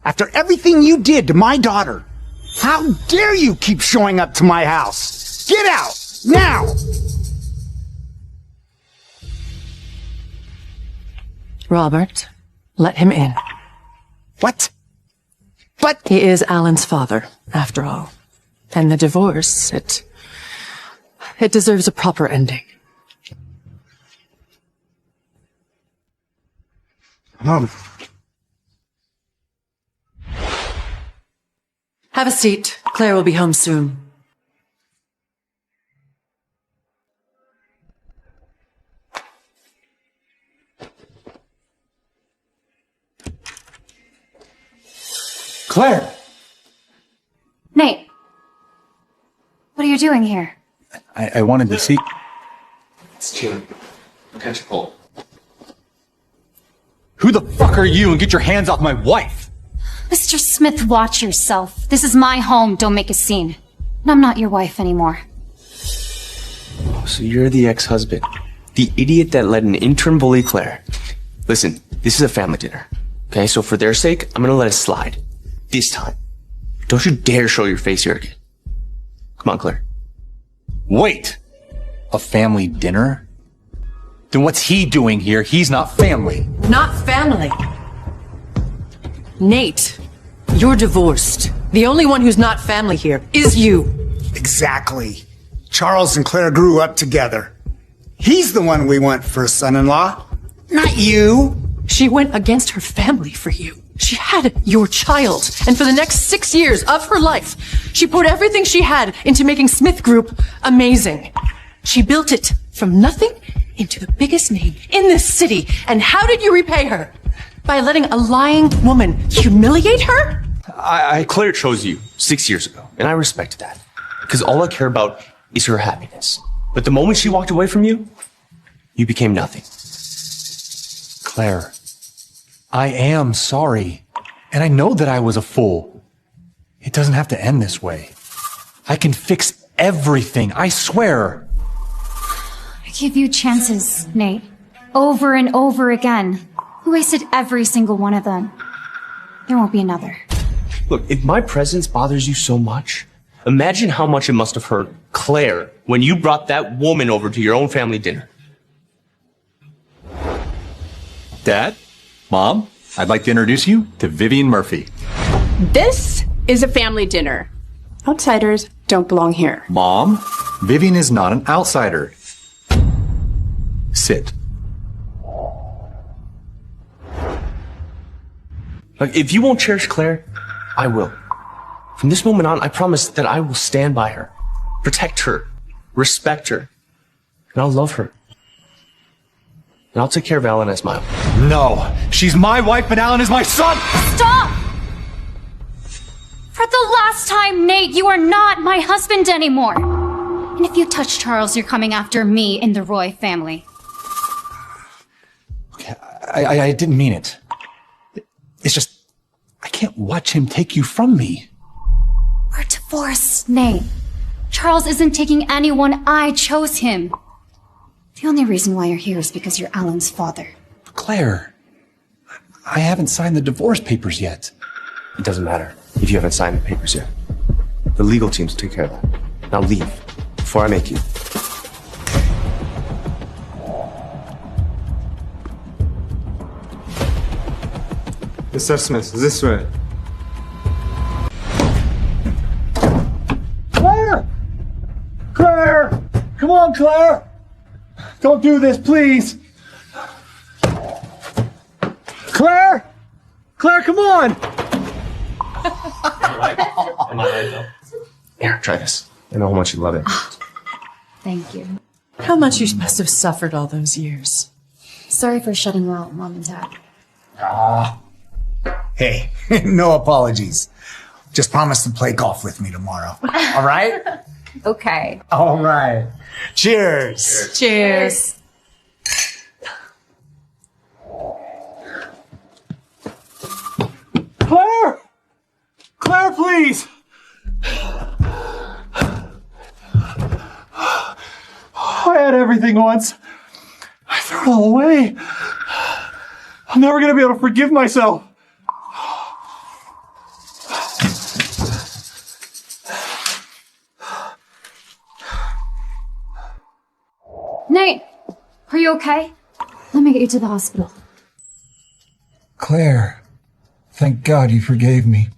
After everything you did to my daughter, how dare you keep showing up to my house? Get out! Now! Robert, let him in. What? But he is Alan's father, after all. And the divorce, it deserves a proper ending. Have a seat. Claire will be home soon. Claire! Nate! What are you doing here? I wanted to see... It's chilly. Catch a cold. Who the fuck are you and get your hands off my wife? Mr. Smith, watch yourself. This is my home, don't make a scene. And I'm not your wife anymore. Oh, so you're the ex-husband. The idiot that let an intern bully Claire. Listen, this is a family dinner. Okay, so for their sake, I'm gonna let it slide. This time. Don't you dare show your face here again. Come on, Claire. Wait! A family dinner? Then what's he doing here? He's not family. Not family. Nate, you're divorced. The only one who's not family here is you. exactly. Charles and Claire grew up together. He's the one we want for a son-in-law, not you. She went against her family for you. She had your child, and for the next 6 years of her life, she poured everything she had into making Smith Group amazing. She built it from nothing into the biggest name in this city. And how did you repay her? By letting a lying woman humiliate her? Claire chose you 6 years ago, and I respect that. Because all I care about is her happiness. But the moment she walked away from you, you became nothing. Claire, I am sorry. And I know that I was a fool. It doesn't have to end this way. I can fix everything, I swear. I gave you chances, Nate. Over and over again. You wasted every single one of them. There won't be another. Look, if my presence bothers you so much, imagine how much it must have hurt Claire when you brought that woman over to your own family dinner. Dad, Mom, I'd like to introduce you to Vivian Murphy. This is a family dinner. Outsiders don't belong here. Mom, Vivian is not an outsider. Sit. Like, if you won't cherish Claire, I will. From this moment on, I promise that I will stand by her, protect her, respect her, and I'll love her. And I'll take care of Alan as my own. No, she's my wife and Alan is my son! Stop! For the last time, Nate, you are not my husband anymore. And if you touch Charles, you're coming after me in the Roy family. Okay, I didn't mean it. It's just, I can't watch him take you from me. We're divorced, Nate. Charles isn't taking anyone. I chose him. The only reason why you're here is because you're Alan's father. Claire, I haven't signed the divorce papers yet. It doesn't matter if you haven't signed the papers yet. The legal teams will take care of that. Now leave before I make you. Mr. Smith, this way. Claire! Claire! Come on, Claire! Don't do this, please! Claire! Claire, come on! Am I right, though? Here, try this. I know how much you love it. Thank you. How much you must have suffered all those years. Sorry for shutting you out, Mom and Dad. Hey, no apologies. Just promise to play golf with me tomorrow. All right? Okay. All right. Cheers. Cheers. Claire! Claire, please! I had everything once. I threw it all away. I'm never gonna be able to forgive myself. Nate, are you okay? Let me get you to the hospital. Claire, thank God you forgave me.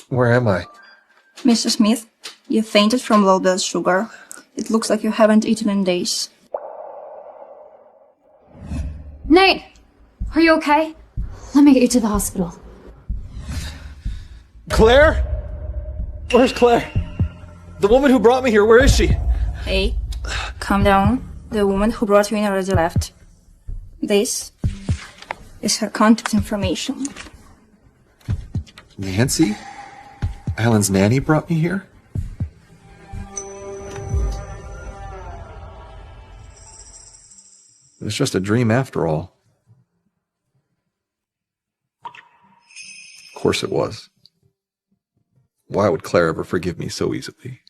Where am I? Mr. Smith, you fainted from low blood sugar. It looks like you haven't eaten in days. Nate, are you okay? Let me get you to the hospital. Claire? Where's Claire? The woman who brought me here, where is she? Hey, calm down. The woman who brought you in already left. This is her contact information. Nancy? Alan's nanny brought me here? It was just a dream after all. Of course it was. Why would Claire ever forgive me so easily?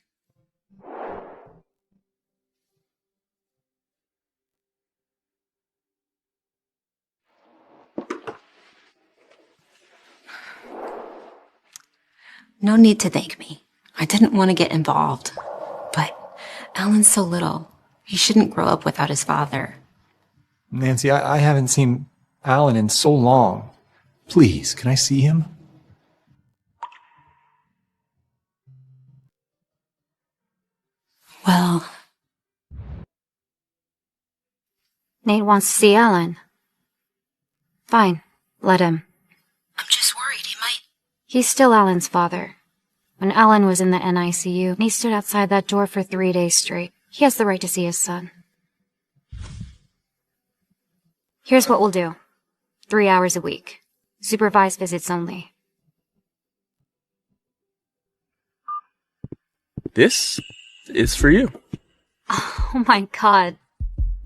No need to thank me. I didn't want to get involved. But Alan's so little. He shouldn't grow up without his father. Nancy, I haven't seen Alan in so long. Please, can I see him? Well, Nate wants to see Alan. Fine. Let him. I'm just worried he might. He's still Alan's father. When Alan was in the NICU, he stood outside that door for 3 days straight. He has the right to see his son. Here's what we'll do. 3 hours a week. Supervised visits only. This is for you. Oh my god.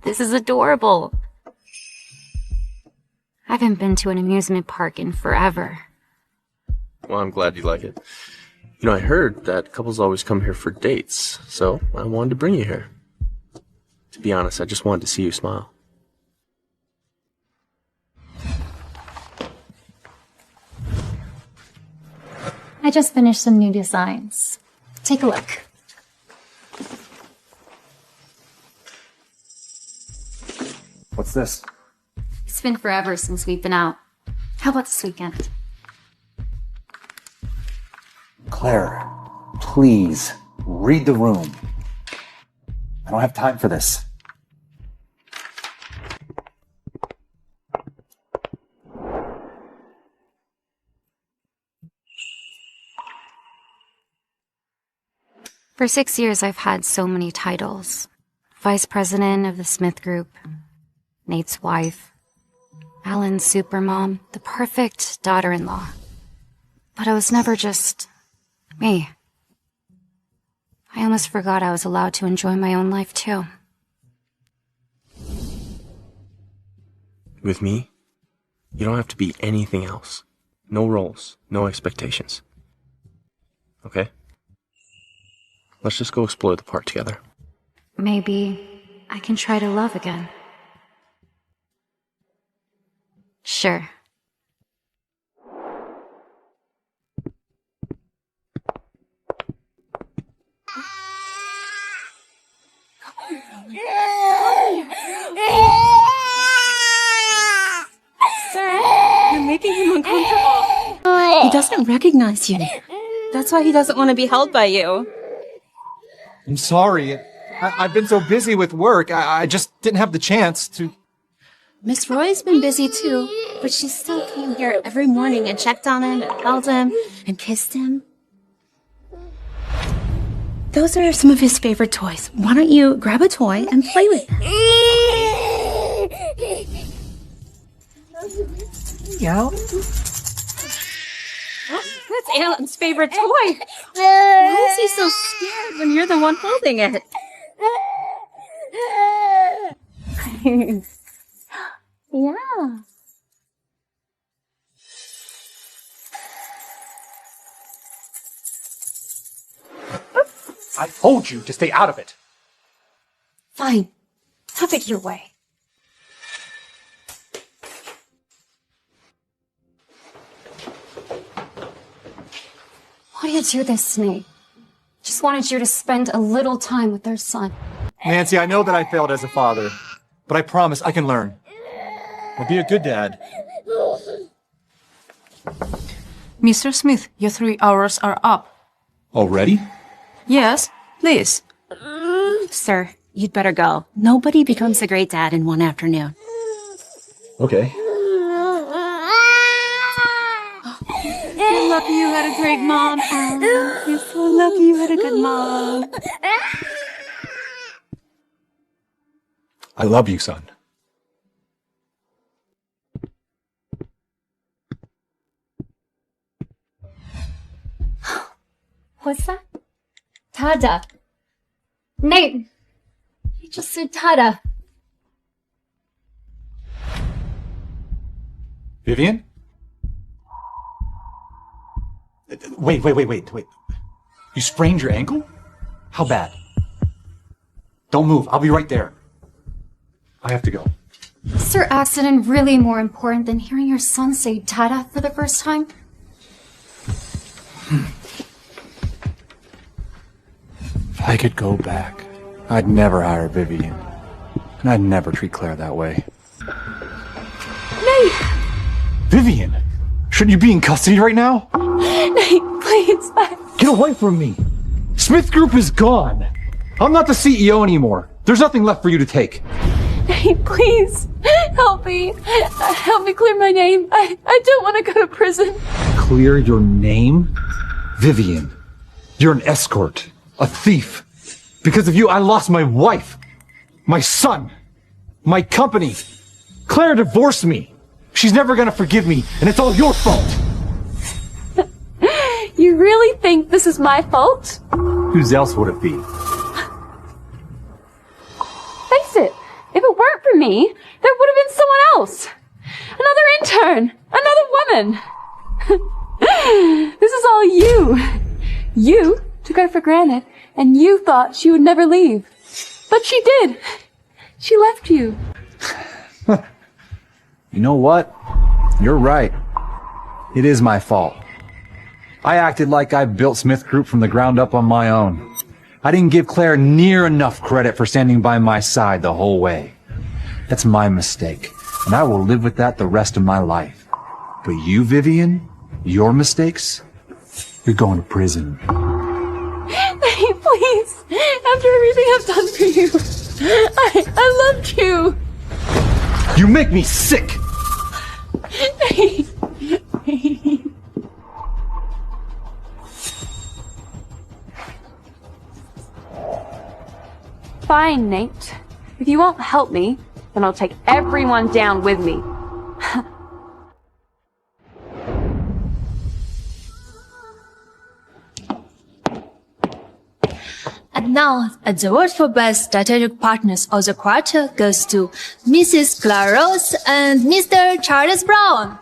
This is adorable. I haven't been to an amusement park in forever. Well, I'm glad you like it. You know, I heard that couples always come here for dates, so I wanted to bring you here. To be honest, I just wanted to see you smile. I just finished some new designs. Take a look. What's this? It's been forever since we've been out. How about this weekend? Claire, please, read the room. I don't have time for this. For 6 years, I've had so many titles. Vice President of the Smith Group, Nate's wife, Alan's supermom, the perfect daughter-in-law. But I was never just me. I almost forgot I was allowed to enjoy my own life, too. With me, you don't have to be anything else. No roles, no expectations. Okay? Let's just go explore the park together. Maybe I can try to love again. Sure. Sir, you're making him uncomfortable. He doesn't recognize you. That's why he doesn't want to be held by you. I'm sorry. I've been so busy with work, I just didn't have the chance to... Miss Roy's been busy too, but she still came here every morning and checked on him and held him and kissed him. Those are some of his favorite toys. Why don't you grab a toy and play with them? Yeah? That's Alan's favorite toy. Why is he so scared when you're the one holding it? Yeah. I told you to stay out of it. Fine. Have it your way. Why do you do this, Nate? Just wanted you to spend a little time with their son. Nancy, I know that I failed as a father, but I promise I can learn. I'll be a good dad. Mr. Smith, your 3 hours are up. Already? Yes, please. Sir, you'd better go. Nobody becomes a great dad in one afternoon. Okay. You're lucky you had a great mom, Alan. You're so lucky you had a good mom. I love you, son. What's that? Tada. Nate! You just said tada. Vivian? Wait. You sprained your ankle? How bad? Don't move. I'll be right there. I have to go. Is your accident really more important than hearing your son say tada for the first time? If I could go back, I'd never hire Vivian. And I'd never treat Claire that way. Nate! Vivian! Shouldn't you be in custody right now? Nate, please. Get away from me! Smith Group is gone! I'm not the CEO anymore. There's nothing left for you to take. Nate, please, help me. Help me clear my name. I don't want to go to prison. Clear your name? Vivian, you're an escort, a thief. Because of you, I lost my wife, my son, my company. Claire divorced me. She's never gonna forgive me, and it's all your fault. You really think this is my fault? Whose else would it be? Face it, if it weren't for me, there would have been someone else. Another intern, another woman. This is all you. You took her for granted, and you thought she would never leave. But she did. She left you. You know what? You're right. It is my fault. I acted like I built Smith Group from the ground up on my own. I didn't give Claire near enough credit for standing by my side the whole way. That's my mistake, and I will live with that the rest of my life. But you, Vivian, your mistakes, you're going to prison. Hey, please, after everything I've done for you, I loved you. You make me sick! Hey. Fine, Nate. If you won't help me, then I'll take everyone down with me. And now, the award for Best Strategic Partners of the Quarter goes to Mrs. Clara Rose and Mr. Charles Brown.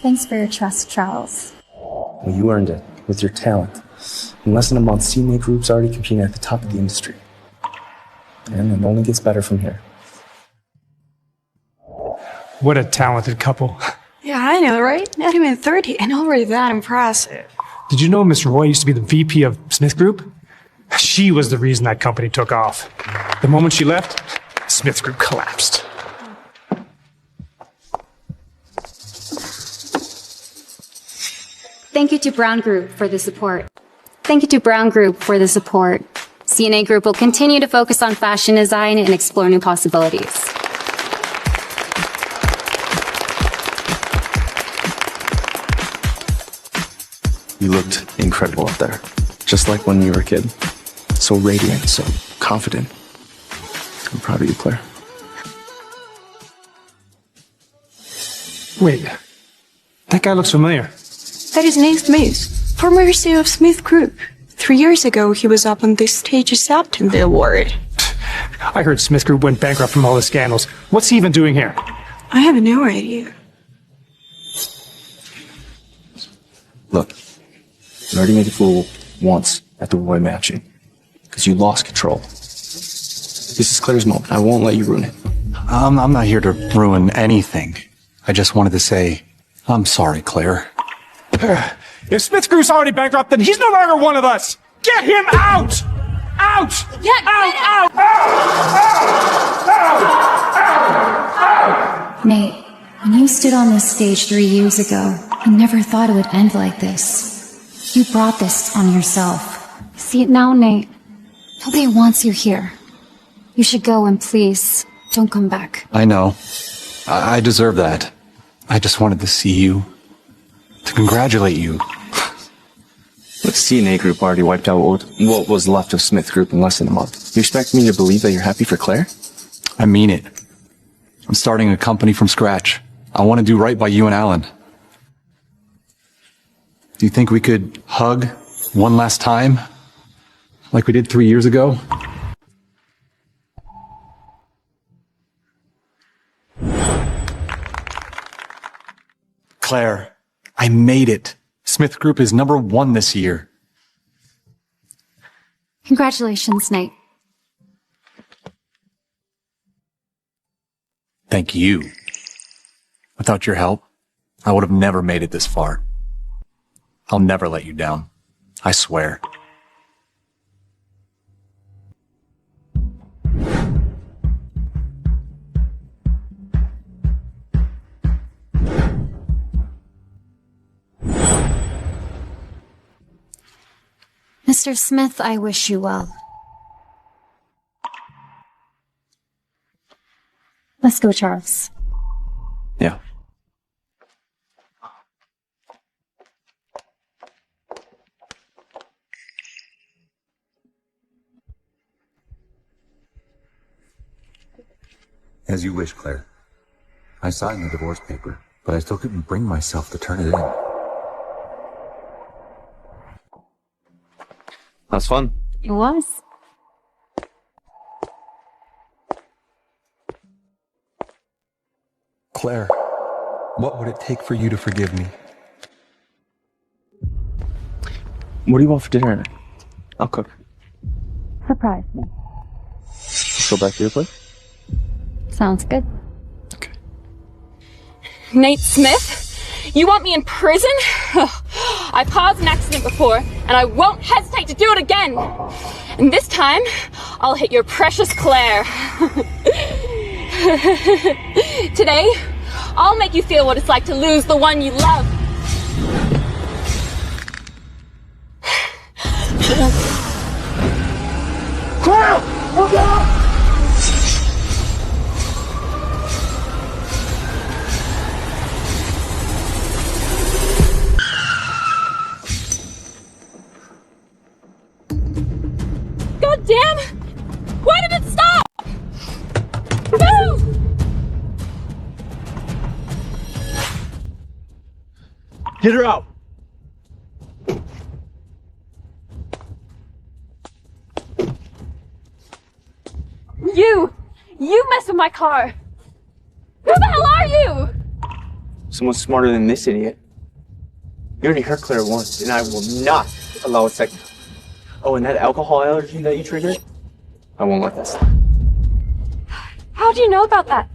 Thanks for your trust, Charles. Well, you earned it with your talent. In less than a month, CNA Group's already competing at the top of the industry. And it only gets better from here. What a talented couple. Yeah, I know, right? Not even 30 and already that impressive. Did you know Miss Roy used to be the VP of Smith Group? She was the reason that company took off. The moment she left, Smith Group collapsed. Thank you to Brown Group for the support. Thank you to Brown Group for the support. CNA Group will continue to focus on fashion design and explore new possibilities. You looked incredible up there. Just like when you were a kid. So radiant, so confident. I'm proud of you, Claire. Wait, that guy looks familiar. That is Nate Smith, former CEO of Smith Group. 3 years ago, he was up on this stage accepting the award. I heard Smith Group went bankrupt from all the scandals. What's he even doing here? I have no idea. Look, you already made a fool once at the Roy matching. Because you lost control. This is Claire's moment. I won't let you ruin it. I'm not here to ruin anything. I just wanted to say, I'm sorry, Claire. If Smith Group's already bankrupt, then he's no longer one of us! Get him out! Out! Yeah, out! Nate, when you stood on this stage 3 years ago, I never thought it would end like this. You brought this on yourself. See it now, Nate. Nobody wants you here. You should go, and please, don't come back. I know. I deserve that. I just wanted to see you. To congratulate you. Look, CNA Group already wiped out what was left of Smith Group in less than a month. You expect me to believe that you're happy for Claire? I mean it. I'm starting a company from scratch. I want to do right by you and Alan. Do you think we could hug one last time? Like we did 3 years ago? Claire, I made it. Smith Group is #1 this year. Congratulations, Nate. Thank you. Without your help, I would have never made it this far. I'll never let you down. I swear. Mr. Smith, I wish you well. Let's go, Charles. Yeah. As you wish, Claire. I signed the divorce paper, but I still couldn't bring myself to turn it in. That's fun. It was. Claire, what would it take for you to forgive me? What do you want for dinner? I'll cook. Surprise me. Let's go back to your place. Sounds good. Nate Smith? You want me in prison? I caused an accident before, and I won't hesitate to do it again. And this time, I'll hit your precious Claire. Today, I'll make you feel what it's like to lose the one you love. Claire! Look out! God damn! Why did it stop? No! Get her out! You messed with my car. Who the hell are you? Someone smarter than this idiot. You already hurt Claire once, and I will not allow a second. Oh, and that alcohol allergy that you triggered? I won't let that slide. How do you know about that?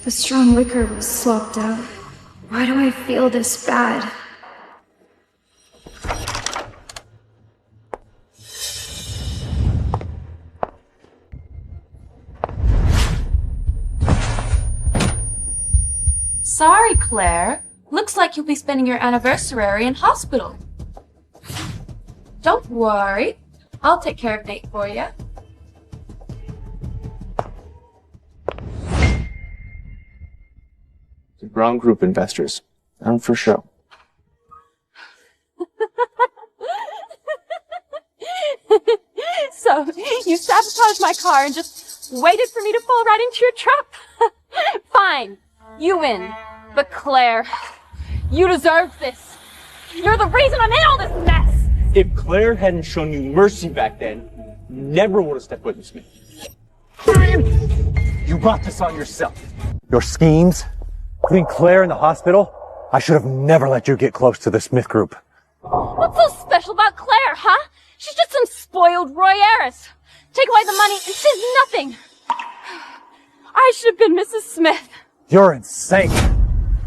The strong liquor was swapped out. Why do I feel this bad? Sorry, Claire. Looks like you'll be spending your anniversary in hospital. Don't worry. I'll take care of Nate for you. The Brown Group investors. I'm for show. So, you sabotaged my car and just waited for me to fall right into your trap? Fine. You win. But Claire, you deserve this. You're the reason I'm in all this mess! If Claire hadn't shown you mercy back then, you never would have stepped with me, Smith. You brought this on yourself. Your schemes, putting Claire in the hospital, I should have never let you get close to the Smith Group. What's so special about Claire, huh? She's just some spoiled Roy heiress. Take away the money and she's nothing. I should have been Mrs. Smith. You're insane.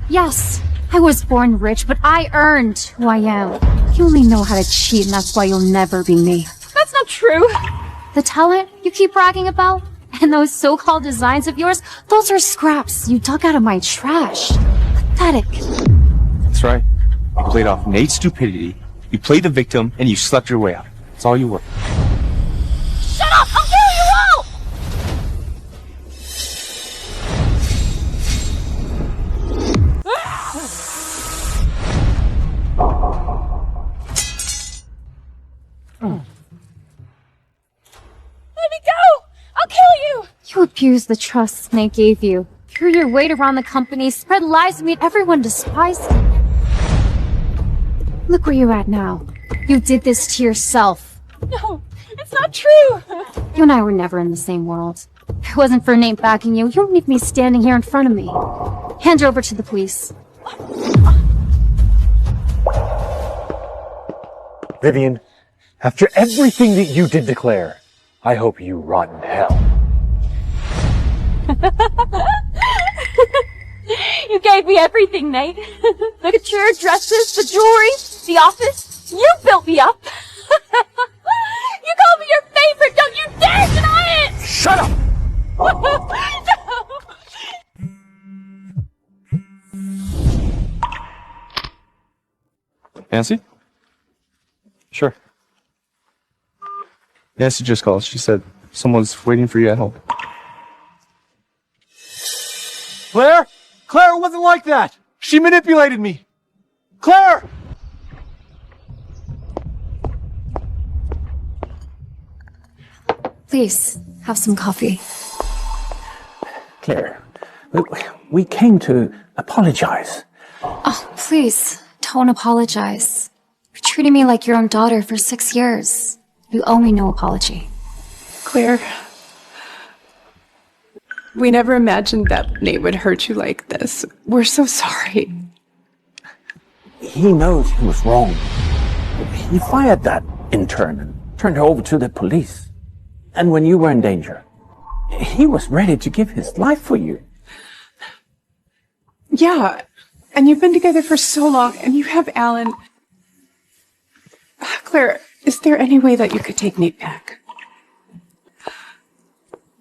Yes, I was born rich, but I earned who I am. You only know how to cheat, and that's why you'll never be me. That's not true. The talent you keep bragging about, and those so-called designs of yours, those are scraps you dug out of my trash. Pathetic. That's right. You played off Nate's stupidity, you played the victim, and you slept your way out. That's all you were. Shut up! I'll kill you all! Let me go! I'll kill you! You abused the trust Snake gave you. Threw your weight around the company, spread lies to make everyone despise you. Look where you're at now. You did this to yourself. No, it's not true! You and I were never in the same world. If it wasn't for Nate backing you, you wouldn't be standing here in front of me. Hand her over to the police. Vivian, after everything that you did to Claire, I hope you rot in hell. You gave me everything, Nate. The couture, dresses, the jewelry, the office. You built me up. You called me your favorite. Don't you dare deny it! Shut up! No. Nancy? Sure. Nancy just called. She said someone's waiting for you at home. Claire? Claire, it wasn't like that! She manipulated me! Claire! Please, have some coffee. Claire, we came to apologize. Oh, please, don't apologize. You treated me like your own daughter for 6 years. You owe me no apology. Claire, we never imagined that Nate would hurt you like this. We're so sorry. He knows he was wrong. He fired that intern and turned her over to the police. And when you were in danger, he was ready to give his life for you. Yeah, and you've been together for so long, and you have Alan. Claire, is there any way that you could take Nate back?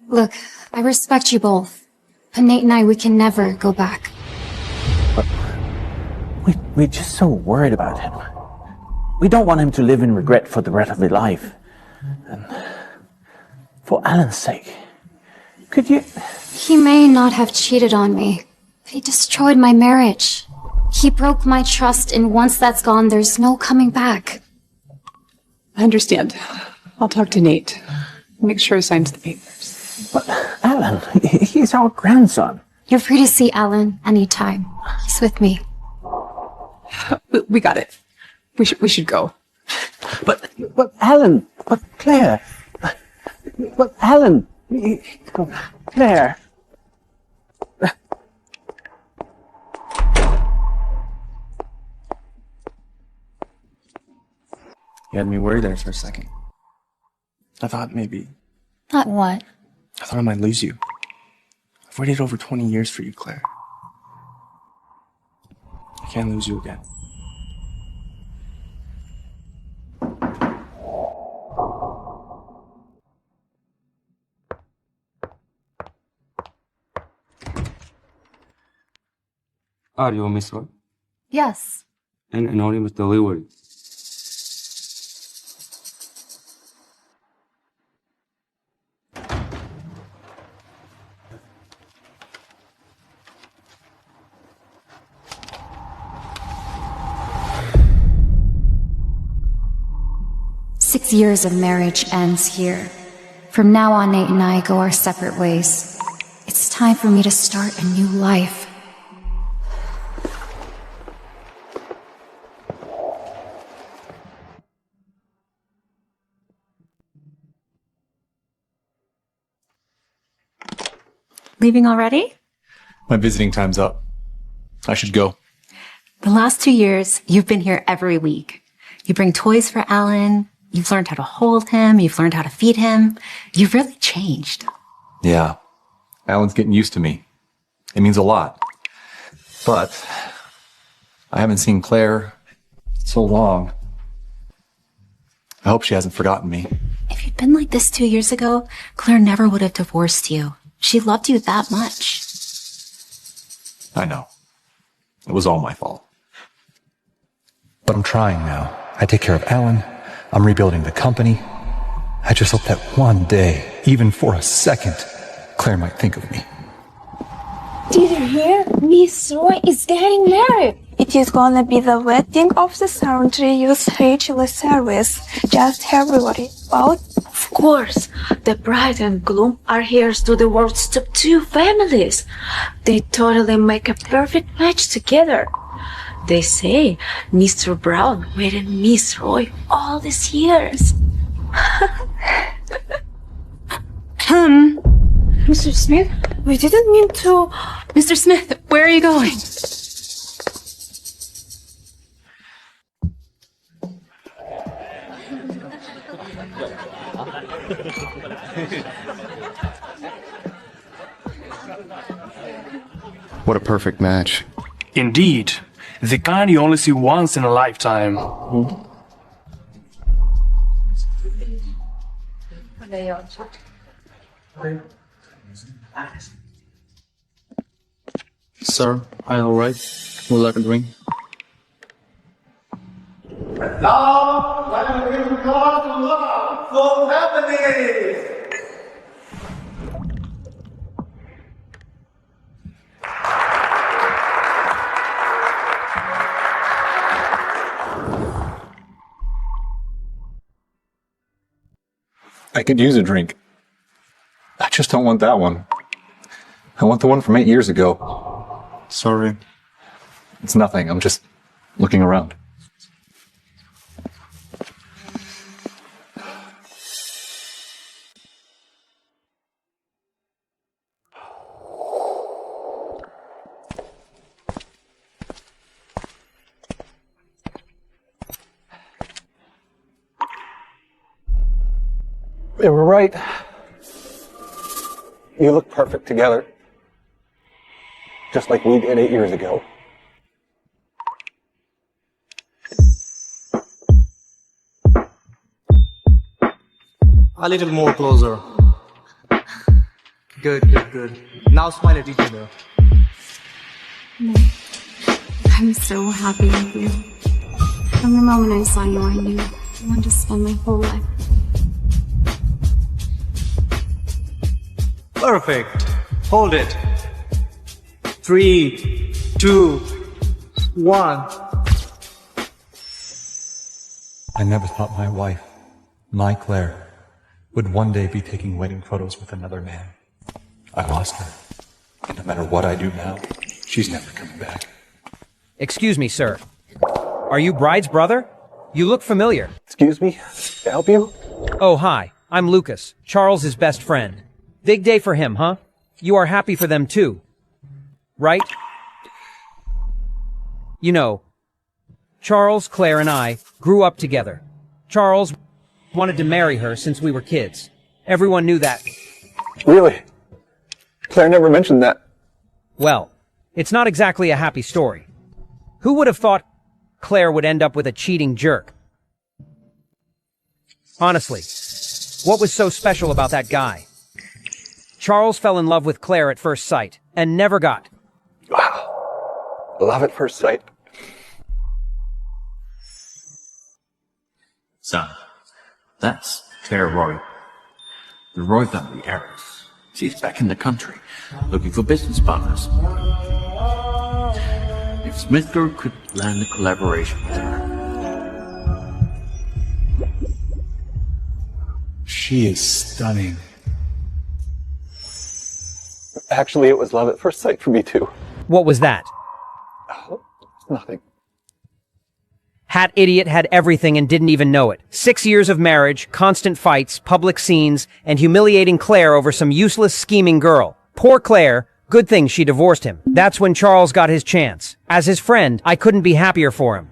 Look, I respect you both. But Nate and I, we can never go back. We're just so worried about him. We don't want him to live in regret for the rest of his life. And for Alan's sake, could you... He may not have cheated on me, but he destroyed my marriage. He broke my trust, and once that's gone, there's no coming back. I understand. I'll talk to Nate. Make sure he signs the papers. But Alan, he's our grandson. You're free to see Alan anytime. He's with me. We got it. We should go. But Alan, but Claire, but Alan, Claire. You had me worried there for a second. I thought maybe... Not what? I thought I might lose you. I've waited over 20 years for you, Claire. I can't lose you again. Are you Miss Roy? Yes. An anonymous delivery. Six years of marriage ends here. From now on, Nate and I go our separate ways. It's time for me to start a new life. Leaving already? My visiting time's up. I should go. The last 2 years, you've been here every week. You bring toys for Alan. You've learned how to hold him. You've learned how to feed him. You've really changed. Yeah. Alan's getting used to me. It means a lot. But I haven't seen Claire in so long. I hope she hasn't forgotten me. If you'd been like this 2 years ago, Claire never would have divorced you. She loved you that much. I know. It was all my fault. But I'm trying now. I take care of Alan. I'm rebuilding the company. I just hope that one day, even for a second, Claire might think of me. Did you hear? Miss Roy is getting married. It is gonna be the wedding of the century. Use HLS service. Just everybody out. Of course, the bride and groom are heirs to the world's top 2 families. They totally make a perfect match together. They say Mr. Brown waited Miss Roy all these years. Mr. Smith, we didn't mean to... Mr. Smith, where are you going? What a perfect match. Indeed. The kind you only see once in a lifetime. Sir, are you alright? Would you like a drink? Now, let him God love for happening. I could use a drink. I just don't want that one. I want the one from 8 years ago. Sorry. It's nothing. I'm just looking around. They were right. You look perfect together. Just like we did 8 years ago. A little more closer. Good, good, good. Now smile at each other. I'm so happy with you. From the moment I saw you, I knew I wanted to spend my whole life. Perfect. Hold it. 3, 2, 1. I never thought my wife, my Claire, would one day be taking wedding photos with another man. I lost her. And no matter what I do now, she's never coming back. Excuse me, sir. Are you Bride's brother? You look familiar. Excuse me? Can I help you? Oh, hi. I'm Lucas, Charles's best friend. Big day for him, huh? You are happy for them too, right? You know, Charles, Claire, and I grew up together. Charles wanted to marry her since we were kids. Everyone knew that. Really? Claire never mentioned that. Well, it's not exactly a happy story. Who would have thought Claire would end up with a cheating jerk? Honestly, what was so special about that guy? Charles fell in love with Claire at first sight, and never got. Wow. Love at first sight. Son, that's Claire Roy. The Roy family heiress. She's back in the country, looking for business partners. If Smith Group could land a collaboration with her. She is stunning. Actually, it was love at first sight for me too. What was that? Oh, nothing. Hat idiot had everything and didn't even know it. 6 years of marriage, constant fights, public scenes, and humiliating Claire over some useless scheming girl. Poor Claire. Good thing she divorced him. That's when Charles got his chance. As his friend, I couldn't be happier for him.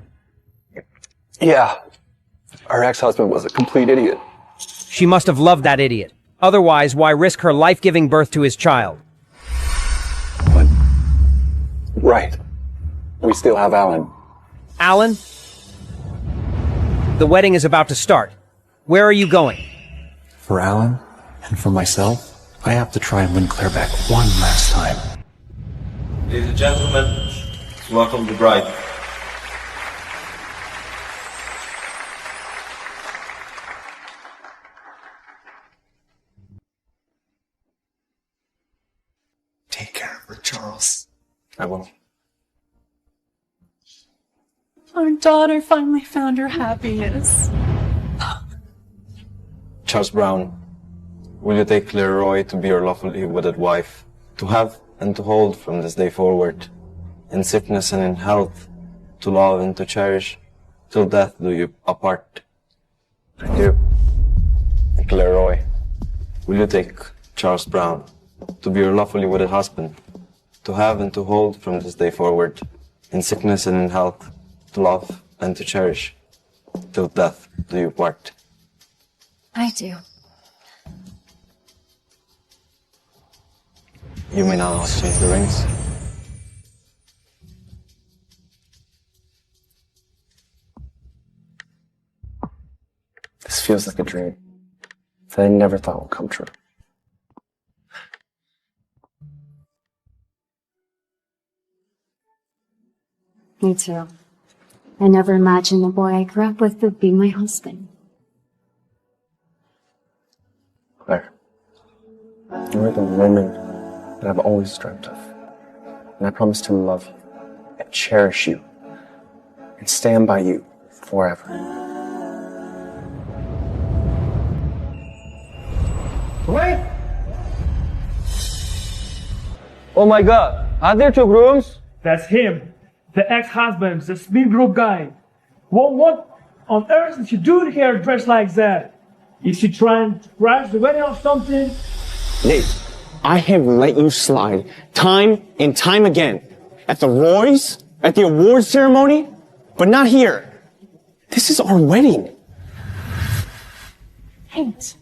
Yeah. Our ex-husband was a complete idiot. She must have loved that idiot. Otherwise, why risk her life-giving birth to his child? Right. We still have Alan. Alan? The wedding is about to start. Where are you going? For Alan, and for myself, I have to try and win Claire back one last time. Ladies and gentlemen, welcome the bride. Take care of her, Charles. I will. Our daughter finally found her happiness. Charles Brown, will you take Claire Roy to be your lawfully wedded wife, to have and to hold from this day forward, in sickness and in health, to love and to cherish, till death do you apart? I do. And Claire Roy, will you take Charles Brown to be your lawfully wedded husband, to have and to hold from this day forward, in sickness and in health, to love and to cherish, till death do you part? I do. You may now exchange the rings. This feels like a dream that I never thought would come true. Me too. I never imagined the boy I grew up with would be my husband. Claire, you are the woman that I've always dreamt of. And I promise to love you and cherish you and stand by you forever. Wait! Oh my god, are there two grooms? That's him, the ex-husband, the Smith Group guy. What on earth is she doing here dressed like that? Is she trying to crash the wedding or something? Nate, I have let you slide time and time again. At the Roy's, at the awards ceremony, but not here. This is our wedding. Hate.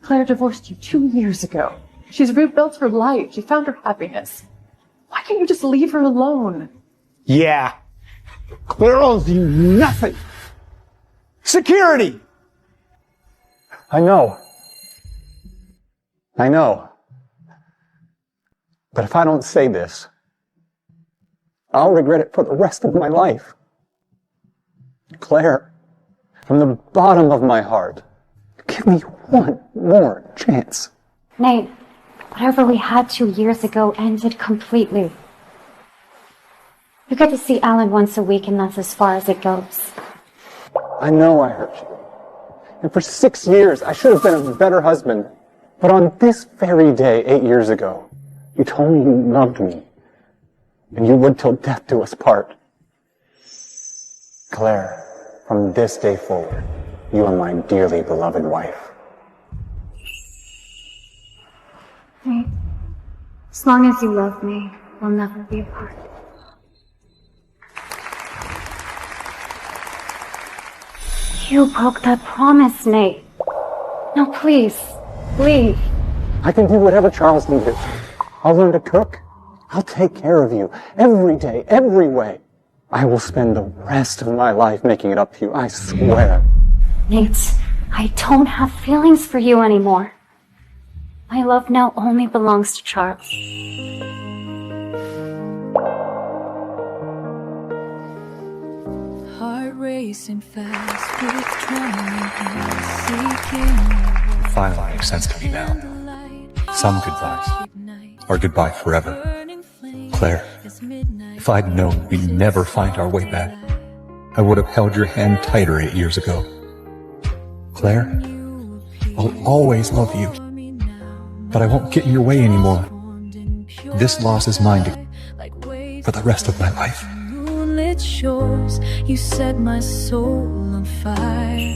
Claire divorced you 2 years ago. She's rebuilt her life. She found her happiness. Why can't you just leave her alone? Yeah. Claire owes you nothing. Security! I know. But if I don't say this, I'll regret it for the rest of my life. Claire, from the bottom of my heart, give me one more chance. Nate, whatever we had 2 years ago ended completely. You get to see Alan once a week, and that's as far as it goes. I know I hurt you. And for 6 years, I should have been a better husband. But on this very day, 8 years ago, you told me you loved me. And you would till death do us part. Claire, from this day forward, you are my dearly beloved wife. Nate, as long as you love me, we'll never be apart. You broke that promise, Nate. No, please, leave. I can do whatever Charles needed. I'll learn to cook. I'll take care of you every day, every way. I will spend the rest of my life making it up to you, I swear. Nate, I don't have feelings for you anymore. My love now only belongs to Charles. Heart racing fast with seeking. Finally makes sense to me now. Some goodbyes are goodbye forever. Claire, if I'd known we'd never find our way back, I would have held your hand tighter 8 years ago. Claire, I'll always love you, but I won't get in your way anymore. This loss is mine for the rest of my life. Moonlit shores, you set my soul on fire.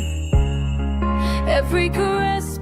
Every caress